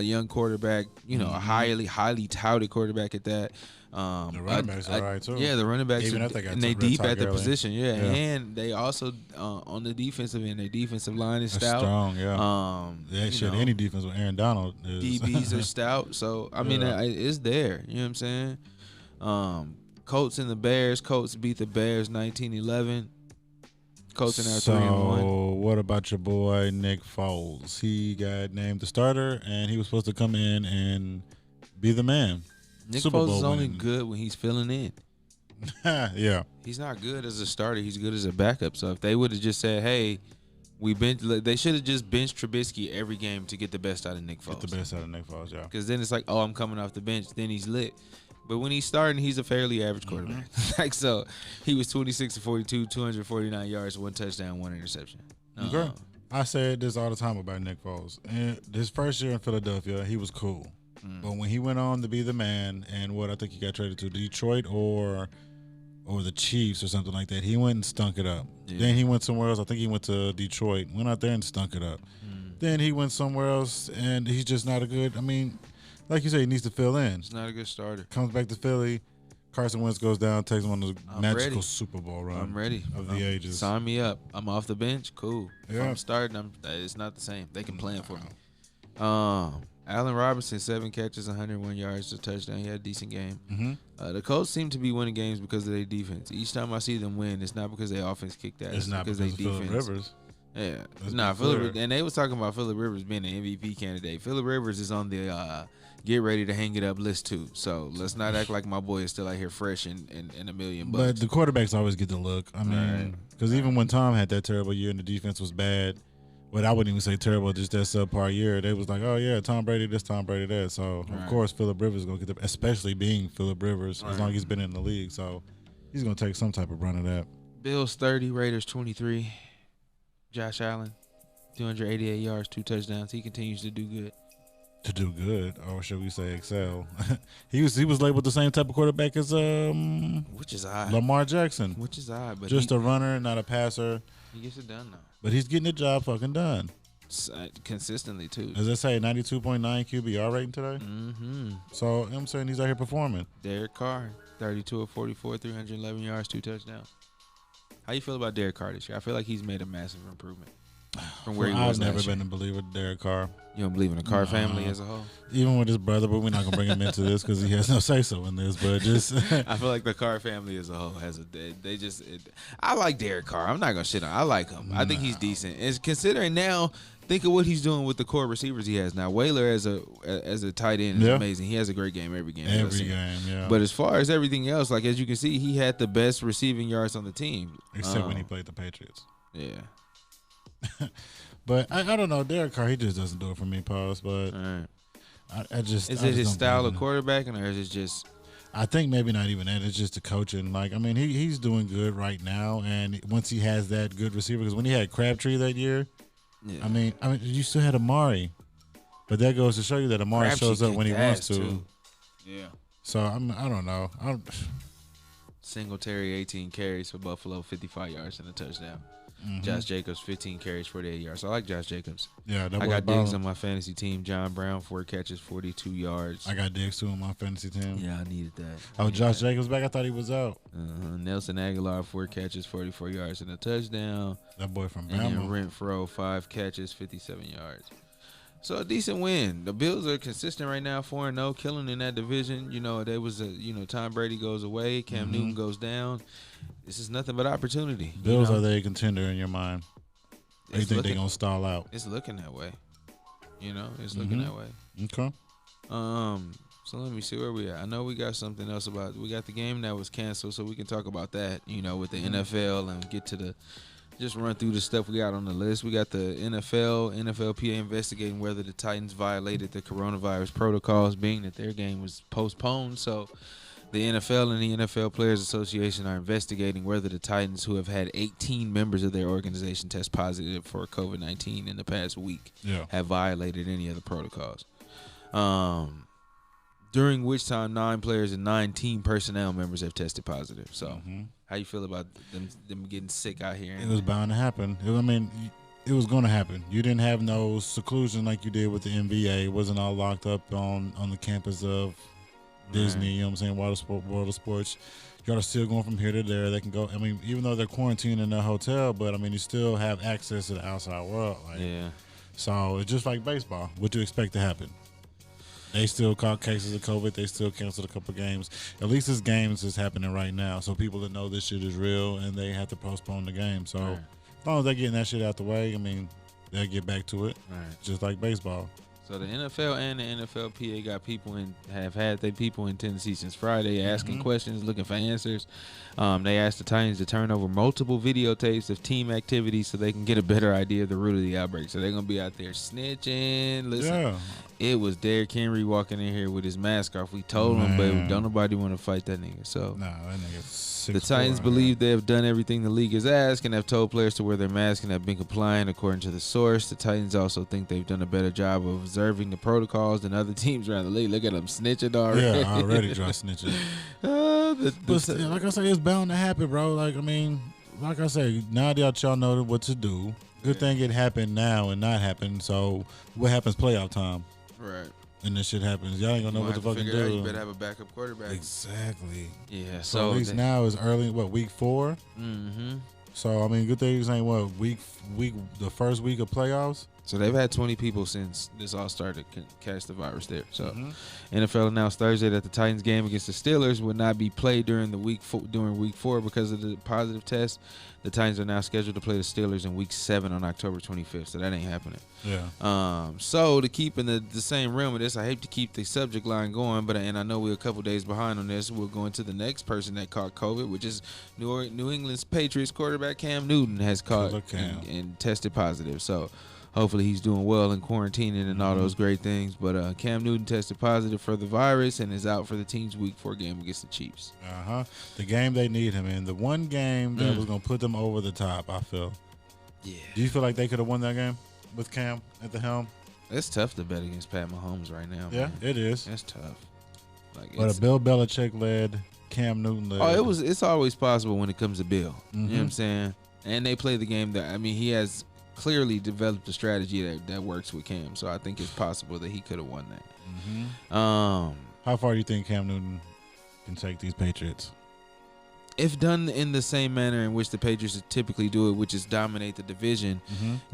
young quarterback, a highly touted quarterback at that. The running backs are all right too. Yeah, the running backs, even if they got they deep at the early. position. Yeah, and they also on the defensive end, their defensive line is stout. Strong, yeah. Any defense with Aaron Donald is DBs are stout. So I mean, it's there. You know what I'm saying? Colts and the Bears. Colts beat the Bears 19-11. Coaching out So 3-1. what about your boy Nick Foles? He got named the starter, and he was supposed to come in and be the man. Nick Super Foles Bowl is only winning. good when he's filling in. Yeah. He's not good as a starter. He's good as a backup. So if they would have just said, "Hey, they should have just benched Trubisky every game to get the best out of Nick Foles." Get the best out of Nick Foles, yeah. Because then it's like, oh, I'm coming off the bench. Then he's lit. But when he's starting, he's a fairly average quarterback. Like, so he was 26 to 42, 249 yards, 1 touchdown, 1 interception. Okay. I said this all the time about Nick Foles. And his first year in Philadelphia, he was cool. But when he went on to be the man, and what I think he got traded to Detroit or the Chiefs or something like that, he went and stunk it up. Yeah. Then he went somewhere else. I think he went to Detroit, went out there and stunk it up. Then he went somewhere else, and he's just not a good. I mean, like you say, he needs to fill in. He's not a good starter. Comes back to Philly. Carson Wentz goes down, takes one of the magical ready. Super Bowl runs. I'm ready. Of the ages. Sign me up. I'm off the bench. Cool. If Yeah. I'm starting, it's not the same. They can plan for me. Allen Robinson, 7 catches, 101 yards, a touchdown. He had a decent game. The Colts seem to be winning games because of their defense. Each time I see them win, it's not because their offense kicked ass. It's not because they of Phillip Rivers. Yeah. Let's Nah, be clear. Phillip, and they was talking about Phillip Rivers being an MVP candidate. Phillip Rivers is on the get ready to hang it up list too. So let's not act like my boy is still out here fresh and $1 million bucks. But the quarterbacks always get the look. I mean, because even when Tom had that terrible year and the defense was bad, but I wouldn't even say terrible, just that subpar year, they was like, oh yeah, Tom Brady this, Tom Brady that. So of course Phillip Rivers is gonna get the, especially being Phillip Rivers, as long as he's been in the league. So he's gonna take some type of run of that. Bills 30, Raiders 23. Josh Allen, 288 yards, 2 touchdowns. He continues to do good. To do good, or should we say excel? he was labeled the same type of quarterback as Which is odd. Lamar Jackson. Which is odd, but Just a runner, not a passer. he gets it done now. But he's getting the job fucking done. Consistently too. As I say, 92.9 QBR rating today. So I'm saying he's out here performing. Derek Carr, 32 of 44, 311 yards, 2 touchdowns. How you feel about Derek Carr this year? I feel like he's made a massive improvement from where he was I've never last year. been a believer of Derek Carr. You don't believe in the Carr family as a whole? Even with his brother, but we're not gonna bring him into this because he has no say so in this. But just I feel like the Carr family as a whole has I like Derek Carr. I'm not gonna shit on. I like him. I think he's decent. It's considering now. Think of what he's doing with the core receivers he has now. Whaler as a tight end is amazing. He has a great game every game. Yeah. But as far as everything else, like as you can see, he had the best receiving yards on the team, except when he played the Patriots. Yeah. But I don't know, Derek Carr. He just doesn't do it for me, pause. But I just is I it just his don't style believe of in it. quarterbacking, or is it just? I think maybe not even that. It's just the coaching. Like, I mean, he's doing good right now, and once he has that good receiver, because when he had Crabtree that year, I mean, you still had Amari, but that goes to show you that Amari shows up when he wants to. Too. Yeah. So I don't know. Singletary 18 carries for Buffalo, 55 yards and a touchdown. Josh Jacobs 15 carries, 48 yards. I like Josh Jacobs. Yeah, that I got balling. Diggs on my fantasy team. John Brown 4 catches, 42 yards. I got Diggs too on my fantasy team. Yeah, I needed that. Oh, Josh Jacobs back? I thought he was out. Nelson Aguilar 4 catches, 44 yards and a touchdown. That boy from And then Bama. Renfro 5 catches, 57 yards. So a decent win. The Bills are consistent right now, 4-0, killing in that division. You know, there was Tom Brady goes away, Cam Newton goes down. This is nothing but opportunity. Bills, are they a contender in your mind? Or you think they're going to stall out? It's looking that way. It's looking that way. Okay. So let me see where we at. I know we got something else we got the game that was canceled, so we can talk about that, with the NFL and get to just run through the stuff we got on the list. We got the NFLPA investigating whether the Titans violated the coronavirus protocols, being that their game was postponed. So the NFL and the NFL Players Association are investigating whether the Titans, who have had 18 members of their organization test positive for COVID-19 in the past week, have violated any of the protocols. During which time 9 players and 9 team personnel members have tested positive. So how you feel about them getting sick out here? It was bound to happen. It was going to happen. You didn't have no seclusion like you did with the NBA. It wasn't all locked up on the campus of Disney, you know what I'm saying, World of Sports. Y'all are still going from here to there. They can go, even though they're quarantined in their hotel, but, you still have access to the outside world. So it's just like baseball. What do you expect to happen? They still caught cases of COVID. They still canceled a couple games. At least this games is happening right now. So people that know this shit is real and they have to postpone the game. So As long as they're getting that shit out the way, I mean, they'll get back to it. Right. Just like baseball. So the NFL and the NFLPA got people have had their people in Tennessee since Friday asking questions, looking for answers. They asked the Titans to turn over multiple videotapes of team activities so they can get a better idea of the root of the outbreak. So they're going to be out there snitching. Listen, it was Derrick Henry walking in here with his mask off. We told him, but don't nobody want to fight that nigga. So that nigga's the Titans believe they have done everything the league has asked and have told players to wear their masks and have been compliant according to the source. The Titans also think they've done a better job of observing the protocols than other teams around the league. Look at them snitching already. Yeah, already try snitching. But like I say, it's bound to happen, bro. Like, I mean, like I say, now that y'all know what to do. Good thing it happened now and not happen. So what happens playoff time? Right. And this shit happens. Y'all ain't gonna know what to fucking do. You better have a backup quarterback. Exactly. Yeah. So at least now is early. What, week 4? Mm-hmm. So I mean, good thing you saying what week the first week of playoffs. So they've had 20 people since this all started catch the virus there. So NFL announced Thursday that the Titans game against the Steelers would not be played during week 4 because of the positive test. The Titans are now scheduled to play the Steelers in week 7 on October 25th. So that ain't happening. Yeah. So to keep in the same realm of this, I hate to keep the subject line going, and I know we're a couple days behind on this. We'll go into the next person that caught COVID, which is New England's Patriots quarterback Cam Newton has caught and tested positive. So hopefully he's doing well in quarantining and all those great things. But Cam Newton tested positive for the virus and is out for the team's week 4 game against the Chiefs. The game they need him in. The one game that was going to put them over the top, I feel. Yeah. Do you feel like they could have won that game with Cam at the helm? It's tough to bet against Pat Mahomes right now. Yeah, man. it is. It's tough. But a Bill Belichick led, Cam Newton led. It's always possible when it comes to Bill. You know what I'm saying? And they play the game that, I mean, he has clearly developed a strategy that works with Cam. So I think it's possible that he could have won that. How far do you think Cam Newton can take these Patriots? If done in the same manner in which the Patriots typically do it, which is dominate the division,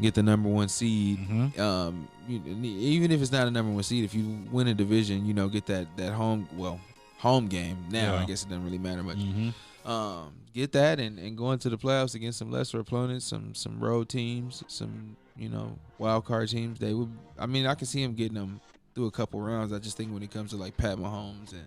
get the number 1 seed, even if it's not a number 1 seed, if you win a division, get that home game. Now I guess it doesn't really matter much. Get that and go into the playoffs against some lesser opponents, some road teams, some wild card teams. They would. I mean, I can see him getting them through a couple rounds. I just think when it comes to like Pat Mahomes and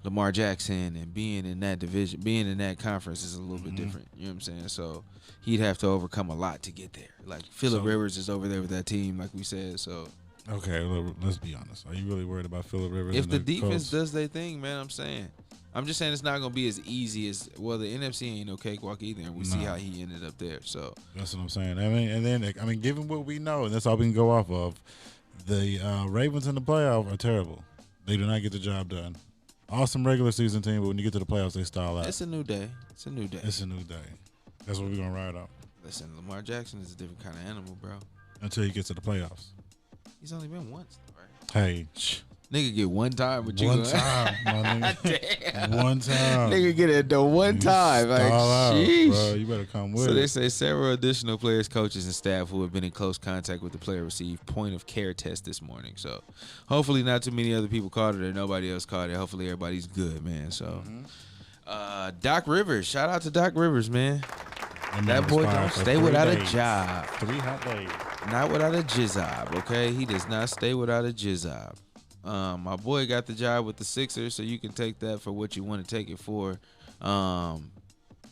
Lamar Jackson and being in that division, being in that conference is a little bit different. You know what I'm saying? So he'd have to overcome a lot to get there. Like Phillip Rivers is over there with that team, like we said. So okay, let's be honest. Are you really worried about Phillip Rivers? If the defense does their thing, man, I'm just saying it's not gonna be as easy as the NFC ain't no cakewalk either, and we see how he ended up there. So that's what I'm saying. I mean, given what we know, and that's all we can go off of, the Ravens in the playoff are terrible. They do not get the job done. Awesome regular season team, but when you get to the playoffs, they stall out. It's a new day. It's a new day. That's what we're gonna ride out. Listen, Lamar Jackson is a different kind of animal, bro. Until you get to the playoffs. He's only been once, right? Hey, nigga get one time with you. One time, my nigga. Damn. One time. Nigga get it the one time. Like, sheesh. Bro, you better come with it. So they say several additional players, coaches, and staff who have been in close contact with the player received point-of-care tests this morning. So hopefully not too many other people caught it or nobody else caught it. Hopefully everybody's good, man. So Doc Rivers. Shout out to Doc Rivers, man. That boy don't stay without a job. 3 hot days. Not without a jizob, okay? He does not stay without a jizob. My boy got the job with the Sixers, so you can take that for what you want to take it for. I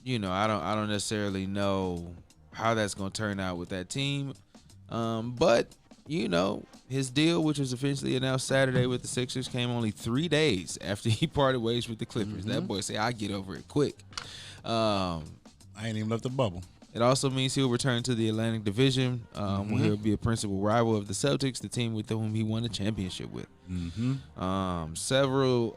don't necessarily know how that's going to turn out with that team. But his deal, which was officially announced Saturday with the Sixers, came only 3 days after he parted ways with the Clippers. That boy said, "I get over it quick." I ain't even left the bubble. It also means he'll return to the Atlantic Division, where he'll be a principal rival of the Celtics, the team with whom he won a championship with. Several.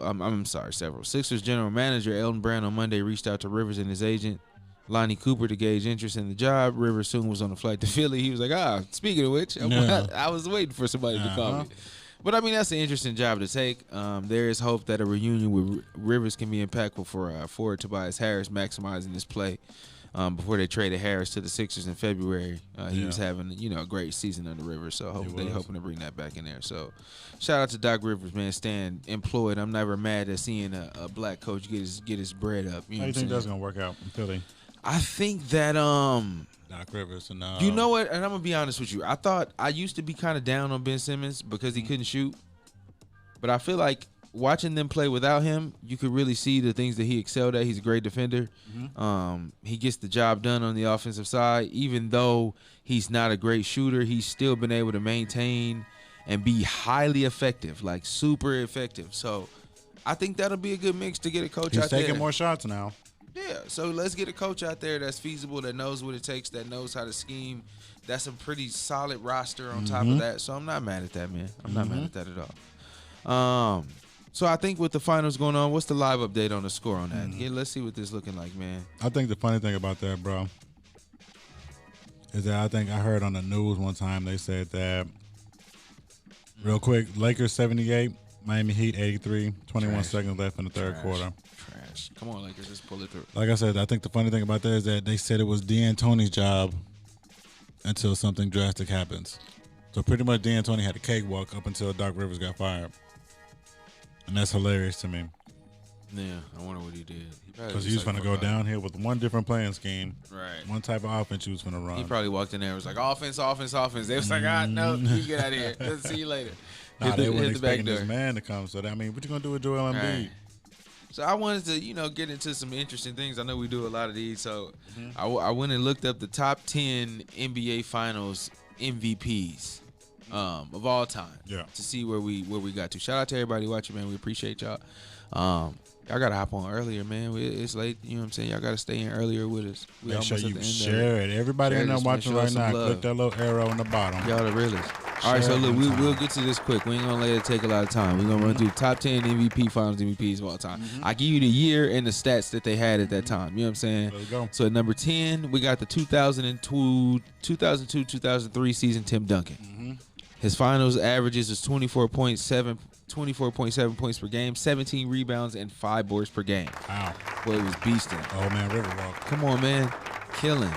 Sixers general manager Elton Brand on Monday reached out to Rivers and his agent, Lonnie Cooper, to gauge interest in the job. Rivers soon was on a flight to Philly. He was like, speaking of which, I was waiting for somebody to call me. But, I mean, that's an interesting job to take. There is hope that a reunion with Rivers can be impactful for forward Tobias Harris, maximizing his play. Before they traded Harris to the Sixers in February, he was having a great season under Rivers. So they're hoping to bring that back in there. So shout out to Doc Rivers, man, staying employed. I'm never mad at seeing a black coach get his bread up. How do you think that's gonna work out in Philly? I think that Doc Rivers and you know what? And I'm gonna be honest with you. I used to be kind of down on Ben Simmons because he couldn't shoot, but I feel like watching them play without him, you could really see the things that he excelled at. He's a great defender. He gets the job done on the offensive side. Even though he's not a great shooter, he's still been able to maintain and be highly effective, like super effective. So I think that'll be a good mix to get a coach He's out there. taking more shots now. Yeah, so let's get a coach out there that's feasible, that knows what it takes, that knows how to scheme. That's a pretty solid roster on top of that. So I'm not mad at that, man. I'm not mad at that at all. So I think with the finals going on, what's the live update on the score on that? Yeah, let's see what this looking like, man. I think the funny thing about that, bro, is that I think I heard on the news one time they said that, real quick, Lakers 78, Miami Heat 83, 21 seconds left in the third quarter. Trash. Come on, Lakers, just pull it through. Like I said, I think the funny thing about that is that they said it was D'Antoni's job until something drastic happens. So pretty much D'Antoni had a cakewalk up until Doc Rivers got fired. And that's hilarious to me. Yeah, I wonder what he did. Because he was going to go downhill with one different playing scheme. Right. One type of offense he was going to run. He probably walked in there and was like, offense. They was like, no, you get out of here. Let's see you later. Nah, they weren't hit the back expecting door. this man to come. So, I mean, what you going to do with Joel Embiid? Right. So I wanted to, get into some interesting things. I know we do a lot of these. So I went and looked up the top 10 NBA Finals MVPs of all time. Yeah. To see where we got to. Shout out to everybody watching, man. We appreciate y'all. Y'all got to hop on earlier, man. It's late. You know what I'm saying? Y'all got to stay in earlier with us. We Make sure almost at you the end share it. Everybody in there watching right now, click that little arrow on the bottom. Y'all the realest. All right, so look, we'll get to this quick. We ain't going to let it take a lot of time. We're going to run through the top 10 MVP, Finals MVPs of all time. I give you the year and the stats that they had at that time. You know what I'm saying? There we go. So at number 10, we got the 2002-2003 season, Tim Duncan. His finals averages is 24.7 points per game, 17 rebounds, and 5 boards per game. Wow. Boy, it was beasting. Oh, man, Riverwalk. Come on, man. Killing.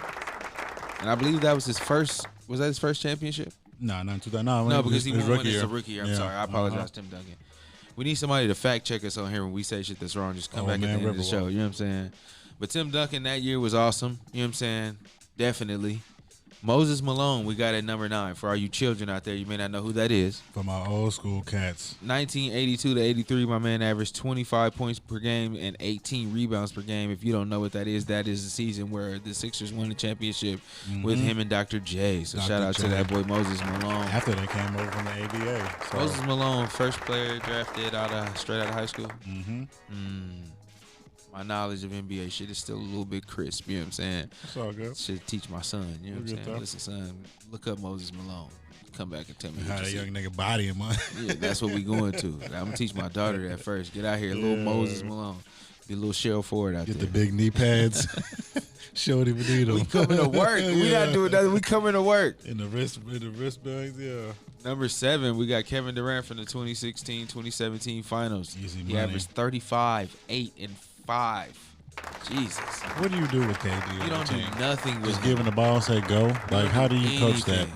And I believe that was his first. Was that his first championship? No, not 2000. No, because he won when year. as a rookie. I'm sorry. I apologize, Tim Duncan. We need somebody to fact check us on here when we say shit that's wrong. Just come back at the end of the show. You know what I'm saying? But Tim Duncan that year was awesome. You know what I'm saying? Definitely. Moses Malone, we got at number 9. For all you children out there, you may not know who that is. For my old school cats. 1982 to 83, my man averaged 25 points per game and 18 rebounds per game. If you don't know what that is the season where the Sixers won the championship with him and Dr. J. So shout out to that boy Moses Malone. After they came over from the ABA. So. Moses Malone, first player drafted straight out of high school. My knowledge of NBA shit is still a little bit crisp. You know what I'm saying? It's all good. Should teach my son. You know what I'm saying? Listen, son, look up Moses Malone. Come back and tell me how what that you young see. nigga body him. Yeah, that's what we going to. I'm gonna teach my daughter that first. Get out here, little Moses Malone. Be a little Cheryl Ford out there. Get the big knee pads. Showed him need them. We coming to work. We not doing nothing. We coming to work. In the wristbands, yeah. Number 7, we got Kevin Durant from the 2016-2017 Finals. Easy he money. averaged 35, 8, and 5. Jesus. What do you do with KD? You don't do nothing with Just him. giving the ball, say go. Like, how do you coach that?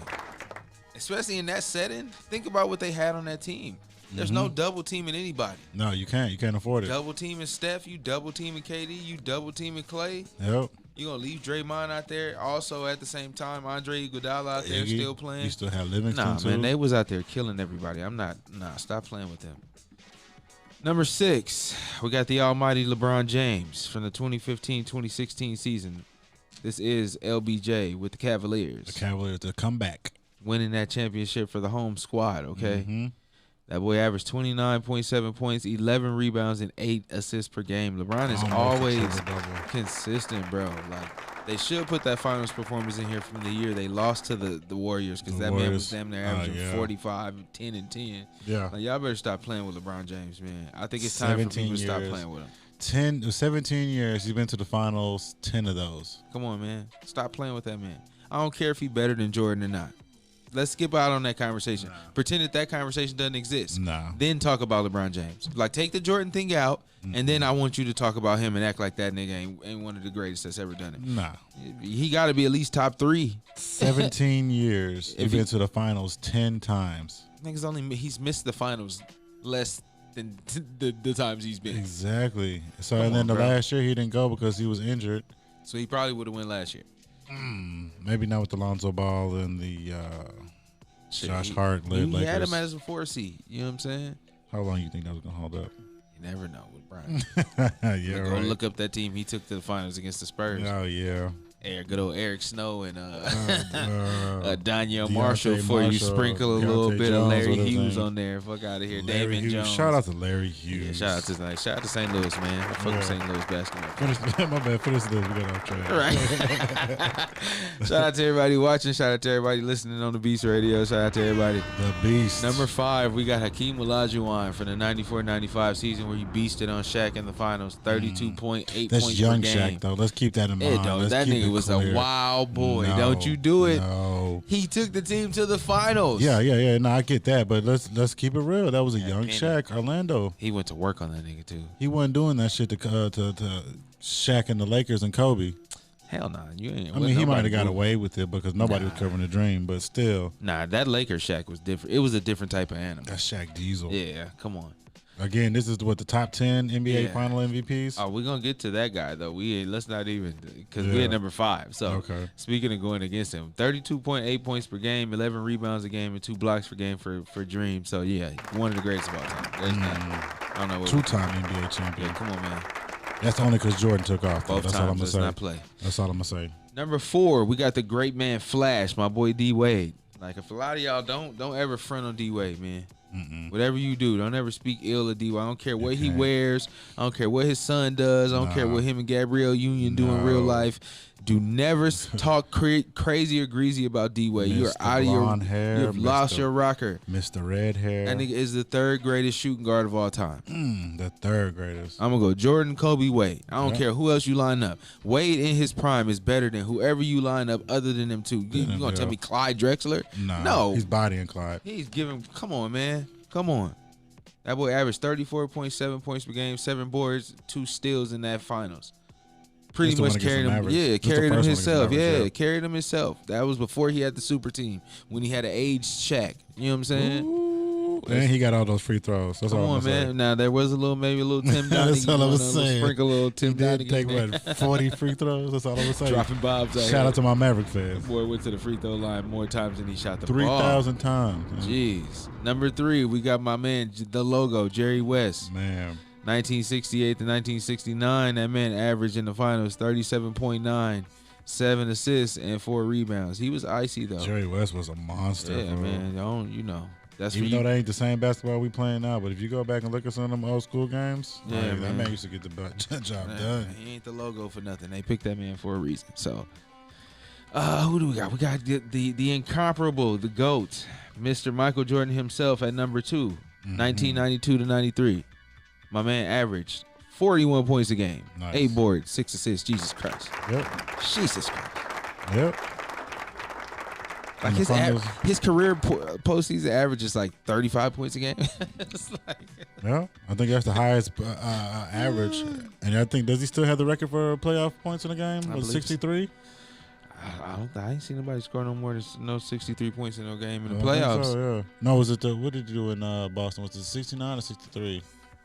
Especially in that setting. Think about what they had on that team. There's no double teaming anybody. No, you can't. You can't afford it. Double teaming Steph, you double teaming KD, you double teaming Clay. Yep. You gonna leave Draymond out there. Also at the same time, Andre Iguodala out there still playing. You still have Livingston too. Man, they was out there killing everybody. Stop playing with them. Number 6, we got the almighty LeBron James from the 2015-2016 season. This is LBJ with the Cavaliers. The Cavaliers, the comeback. Winning that championship for the home squad, okay? That boy averaged 29.7 points, 11 rebounds, and 8 assists per game. LeBron is always consistent, bro. Like, they should put that finals performance in here from the year they lost to the Warriors, because that man was damn near averaging 45, 10, and 10. Yeah. Like, y'all better stop playing with LeBron James, man. I think it's time for people to stop playing with him. 17 years, he's been to the finals, 10 of those. Come on, man. Stop playing with that man. I don't care if he's better than Jordan or not. Let's skip out on that conversation. Nah. Pretend that conversation doesn't exist. Nah. Then talk about LeBron James. Like, take the Jordan thing out, and then I want you to talk about him and act like that nigga ain't one of the greatest that's ever done it. Nah. He got to be at least top 3. 17 years. He's been to the finals 10 times. He's missed the finals less than the times he's been. Exactly. So, and then the last year he didn't go because he was injured. So he probably would have won last year. Maybe not with the Lonzo Ball and the Josh Hart led Lakers. He had him as a 4 seed. You know what I'm saying? How long you think that was gonna hold up? You never know with Brian. Yeah, right. Look up that team he took to the finals against the Spurs. Oh yeah. Good old Eric Snow and Danielle Deontay Marshall for you. Marshall, Sprinkle a Deontay little bit Jones, of Larry what his Hughes name? on there. Fuck out of here. Larry David Hughes. Jones. Shout out to Larry Yeah, Hughes. shout out to St. Louis, man. Fucking St. Louis basketball. My bad. Finish this. We got off track. Right. Shout out to everybody watching. Shout out to everybody listening on the Beast Radio. Shout out to everybody. The Beast. Number 5, we got Hakeem Olajuwon for the 94-95 season where he beasted on Shaq in the finals. 32.8 points That's young per game. Shaq though. Let's keep that in mind. Though, that nigga was a wild boy. Don't you do it. No. He took the team to the finals. Yeah. No, I get that, but let's keep it real. That was a young Penny. Shaq. Orlando. He went to work on that nigga too. He wasn't doing that shit to Shaq and the Lakers and Kobe. Hell nah. You ain't. I mean, he might have got away with it because nobody was covering the dream, but still. Nah, that Lakers Shaq was different. It was a different type of animal. That's Shaq Diesel. Yeah, come on. Again, this is what the top 10 NBA final MVPs. Oh, we're gonna get to that guy though. Let's not even because we're at number 5. So speaking of going against him, 32.8 points per game, 11 rebounds a game, and 2 blocks per game for Dream. So yeah, one of the greatest of all time. There's I don't know what 2-time NBA champion. Yeah, come on, man. That's only because Jordan took off. Both That's times, all I'm gonna say. not play. That's all I'm gonna say. Number 4, we got the great man Flash, my boy D Wade. Like if a lot of y'all don't ever front on D Wade, man. Whatever you do, don't ever speak ill of D Wade. I don't care what he wears. I don't care what his son does. I don't care what him and Gabrielle Union do in real life. Do never talk crazy or greasy about D Wade. You are out of your hair. You've lost your rocker. Mr. Red Hair. That nigga is the 3rd greatest shooting guard of all time. The 3rd greatest. I'm gonna go Jordan, Kobe, Wade. I don't care who else you line up. Wade in his prime is better than whoever you line up other than them two. You gonna tell me Clyde Drexler? No. He's bodying Clyde. He's giving. Come on, man. Come on. That boy averaged 34.7 points per game, 7 boards, 2 steals in that finals. Pretty much carried him. Yeah, carried him himself. Yeah, carried him himself. That was before he had the super team when he had an aged Shaq. You know what I'm saying? Ooh, and he got all those free throws. That's Come all on, I'm man. saying. Now there was maybe a little Tim Donaghy. That's all I was saying. Sprinkle a little Tim Donaghy. He did take what 40 free throws. That's all I was saying. Dropping bobs. Shout out to my Maverick fans. Boy went to the free throw line more times than he shot the ball. 3,000 times. Man. Jeez. Number 3, we got my man, the logo, Jerry West. Man. 1968 to 1969, that man averaged in the finals 37.9, 7 assists, and 4 rebounds. He was icy, though. Jerry West was a monster. Yeah, bro. man. You know. That's Even though that ain't the same basketball we playing now, but if you go back and look at some of them old school games, man. That man used to get the job done. He ain't the logo for nothing. They picked that man for a reason. So, who do we got? We got the incomparable, the GOAT, Mr. Michael Jordan himself at number 2, 1992 to 93. My man averaged 41 points a game, 8 boards, 6 assists. Jesus Christ. Yep. Jesus Christ. Yep. Like his career postseason average is like 35 points a game. It's like, yeah, I think that's the highest average. And I think, does he still have the record for playoff points in a game? Was it 63? I ain't seen nobody score no more than 63 points in no game in the playoffs. So, yeah. No, was it what did you do in Boston? Was it 69 or 63?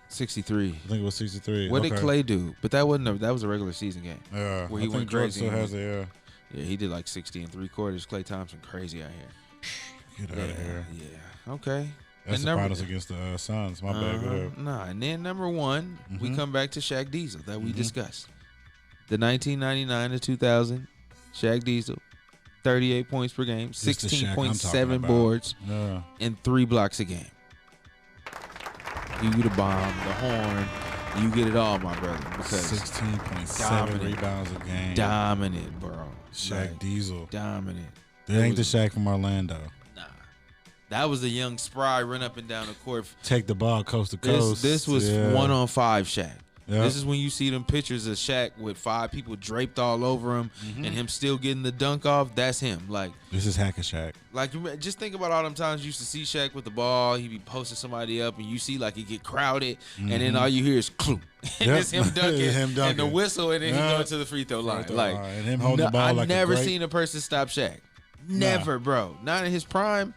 63. I think it was 63. What did Clay do? But that was a regular season game. Yeah, where he went crazy. Still has it, yeah, he did like 60 and 3/4. Klay Thompson crazy out here. Get out of here. Yeah. Okay. That's the finals against the Suns. My bad. Go ahead. Nah, and then number 1, we come back to Shaq Diesel that we discussed. The 1999 to 2000, Shaq Diesel, 38 points per game, 16.7 boards, and 3 blocks a game. You the bomb, the horn, you get it all, my brother. Because 16.7 rebounds a game. Dominant, bro. Shaq Diesel. Dominant. That ain't the Shaq from Orlando. Nah. That was the young spry run up and down the court. Take the ball coast to coast. This was 1-on-5 Shaq. Yep. This is when you see them pictures of Shaq with 5 people draped all over him and him still getting the dunk off. That's him. Like, this is Hacker Shaq. Like, just think about all them times you used to see Shaq with the ball. He'd be posting somebody up and you see like he get crowded and then all you hear is clunk. And it's him dunking, and the whistle, and then he going to the free throw line. Like, and him holding the ball like I've never seen a person stop Shaq. Never, bro. Not in his prime.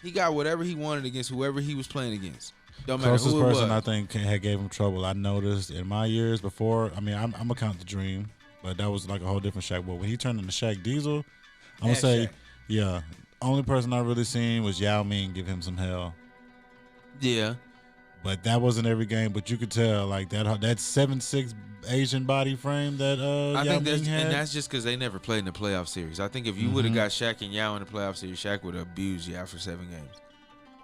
He got whatever he wanted against whoever he was playing against. Don't matter Closest who it person was. I think had gave him trouble. I noticed in my years before. I mean, I'm gonna count the Dream. but that was like a whole different Shaq. But when he turned into Shaq Diesel, I'm gonna That say, Shaq. yeah. Only person I really seen was Yao Ming give him some hell. Yeah. But that wasn't every game. But you could tell like that 7'6" Asian body frame that I Yao think Ming had. and that's just because they never played in the playoff series. I think if you would have got Shaq and Yao in the playoff series, Shaq would have abused Yao for 7 games.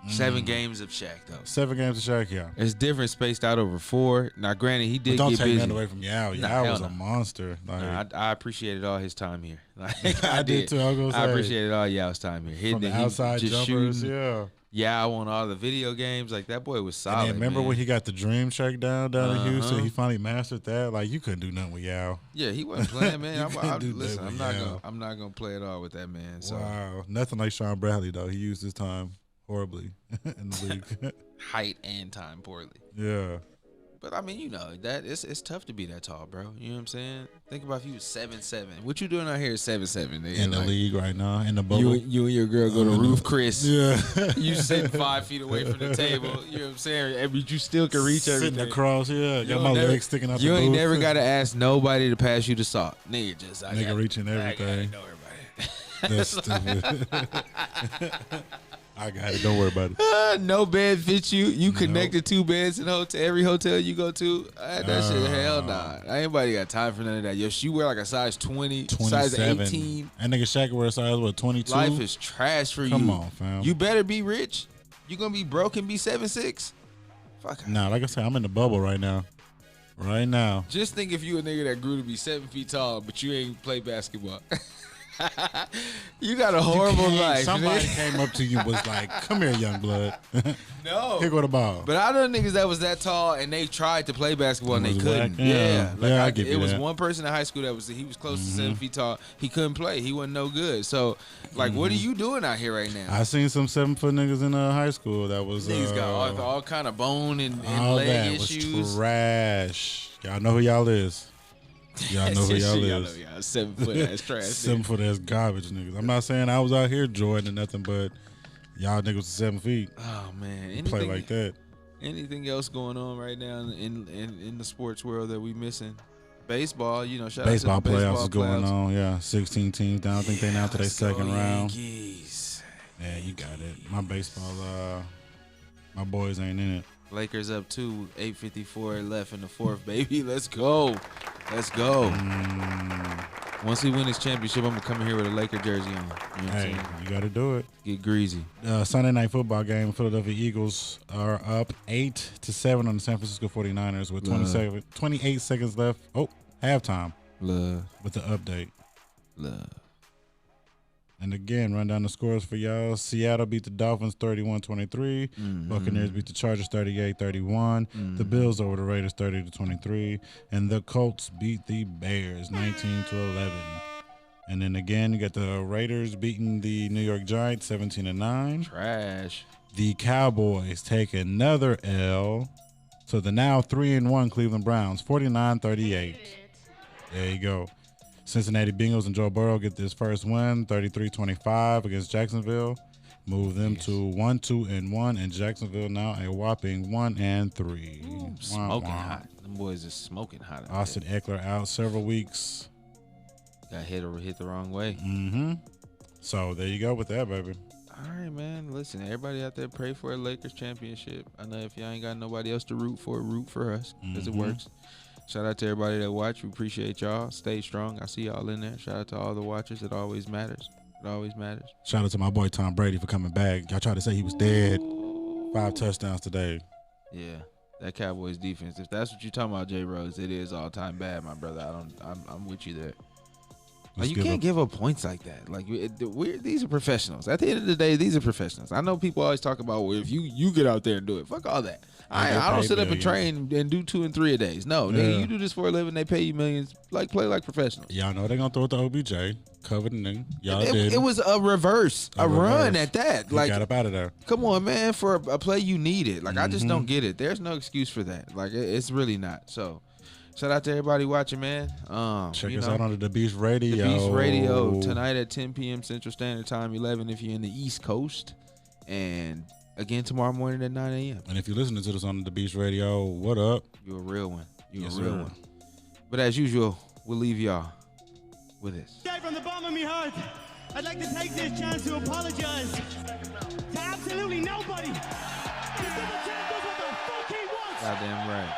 7 games of Shaq though. 7 games of Shaq, yeah. It's different, spaced out over 4. Now, granted, he did But don't get take busy. that away from Yao. Nah, Yao hell was no. a monster. Like, I appreciated all his time here. Like, I did too. I was gonna I say, appreciated all Yao's time here. from the outside just jumpers, shooting. yeah. Yao on all the video games. Like, that boy was solid. And then remember man. when he got the dream shake down in Houston? He finally mastered that. Like, you couldn't do nothing with Yao. Yeah, he wasn't playing, man. Listen, I'm not gonna play it all with that man. So Wow. Nothing like Sean Bradley, though. He used his time horribly in the league. height and time poorly. Yeah. But I mean, you know, that it's tough to be that tall, bro. You know what I'm saying? Think about if you was 7'7". What you doing out here at 7'7"? In the league right now, in the bubble. You and your girl go to Roof Chris. Yeah. You sitting 5 feet away from the table. You know what I'm saying? But you still can reach everything. Sitting across, yeah. Got You my ain't legs sticking out You the ain't booth. never got to ask nobody to pass you the salt. Nigga just reaching everything. I know everybody. That's stupid. I got it. Don't worry about it. No bed fits you. You connected 2 beds in every hotel you go to. That shit, hell nah. Anybody got time for none of that. Yo, she wear like a size 20, size 18. And nigga Shaq wear a size, 22? Life is trash for you. Come on, fam. You better be rich. You gonna be broke and be 7'6"? Fuck. Nah, like I said, I'm in the bubble right now. Right now. Just think if you a nigga that grew to be 7 feet tall, but you ain't play basketball. You got a horrible life. Somebody nigga. came up to you and was like, come here, young blood. No. Here go the ball. But I know niggas that was that tall and they tried to play basketball and they Was couldn't. whack. Yeah. Like Yeah, I give it you was that. one person in high school that he was close to 7 feet tall. He couldn't play. He wasn't no good. So, like, what are you doing out here right now? I seen some 7-foot niggas in high school that was Niggas got all kind of bone and all leg that issues. was trash. Y'all know who y'all is. Y'all know who y'all is. 7 foot ass trash. 7 foot ass garbage niggas. I'm not saying I was out here joining nothing, but y'all niggas was 7 feet. Oh man, Play like that. Anything else going on right now in the sports world that we missing? Baseball, you know, shout Baseball out to the playoffs baseball is going playoffs. on. Yeah, 16 teams down. I think they now to their Let's go, second round. Yankees. Yeah, you got it. My baseball, my boys ain't in it. Lakers up 2, 8:54 left in the 4th, baby. Let's go. Let's go. Once we win this championship, I'm gonna come in here with a Laker jersey on. You know what I'm Hey, saying? you got to do it. Get greasy. Sunday night football game. Philadelphia Eagles are up 8-7 on the San Francisco 49ers with 28 seconds left. Oh, halftime Love. with the update. Love. And again, run down the scores for y'all. Seattle beat the Dolphins 31-23. Buccaneers beat the Chargers 38-31. The Bills over the Raiders 30-23. And the Colts beat the Bears 19-11. And then again, you got the Raiders beating the New York Giants 17-9. Trash. The Cowboys take another L. So the now 3-1 Cleveland Browns 49-38. There you go. Cincinnati Bengals and Joe Burrow get this first win, 33-25 against Jacksonville. Move them to 1-2-1, and Jacksonville now a whopping 1-3. Smoking hot. Them boys is smoking hot. out Austin Eckler out several weeks. there. Got hit the wrong way. So there you go with that, baby. All right, man. Listen, everybody out there, pray for a Lakers championship. I know if y'all ain't got nobody else to root for us because it works. Shout out to everybody that watch. We appreciate y'all. Stay strong. I see y'all in there. Shout out to all the watchers. It always matters. It always matters. Shout out to my boy Tom Brady for coming back. Y'all tried to say he was dead. 5 touchdowns today. Yeah, that Cowboys defense. If that's what you're talking about, J Rose, it is all time bad, my brother. I'm with you there. Like, you can't give up points like that. Like these are professionals. At the end of the day, these are professionals. I know people always talk about, well, if you get out there and do it, fuck all that. I don't sit up and train and do 2 and 3 a days. No, nigga, you do this for a living. They pay you millions. Like, play like professionals. Y'all know they're gonna throw it to OBJ. Covered and then y'all did. It was a reverse, a run at that. He like, got up out of there. come on, man. For a play, you need it. Like, I just don't get it. There's no excuse for that. Like, it's really not. So, shout out to everybody watching, man. Check us out on the Beast Radio. The Beast Radio tonight at 10 p.m. Central Standard Time, 11 if you're in the East Coast, and again tomorrow morning at 9 a.m. And if you're listening to this on the Beast Radio, what up? You're a real one. You're Yes, a real sir. one. But as usual, we'll leave y'all with this. From the bottom of my heart, I'd like to take this chance to apologize to absolutely nobody. The double champ does what the fuck he wants. Goddamn right.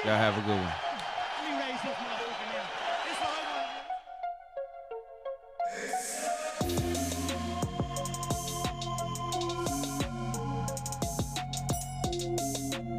Y'all have a good one.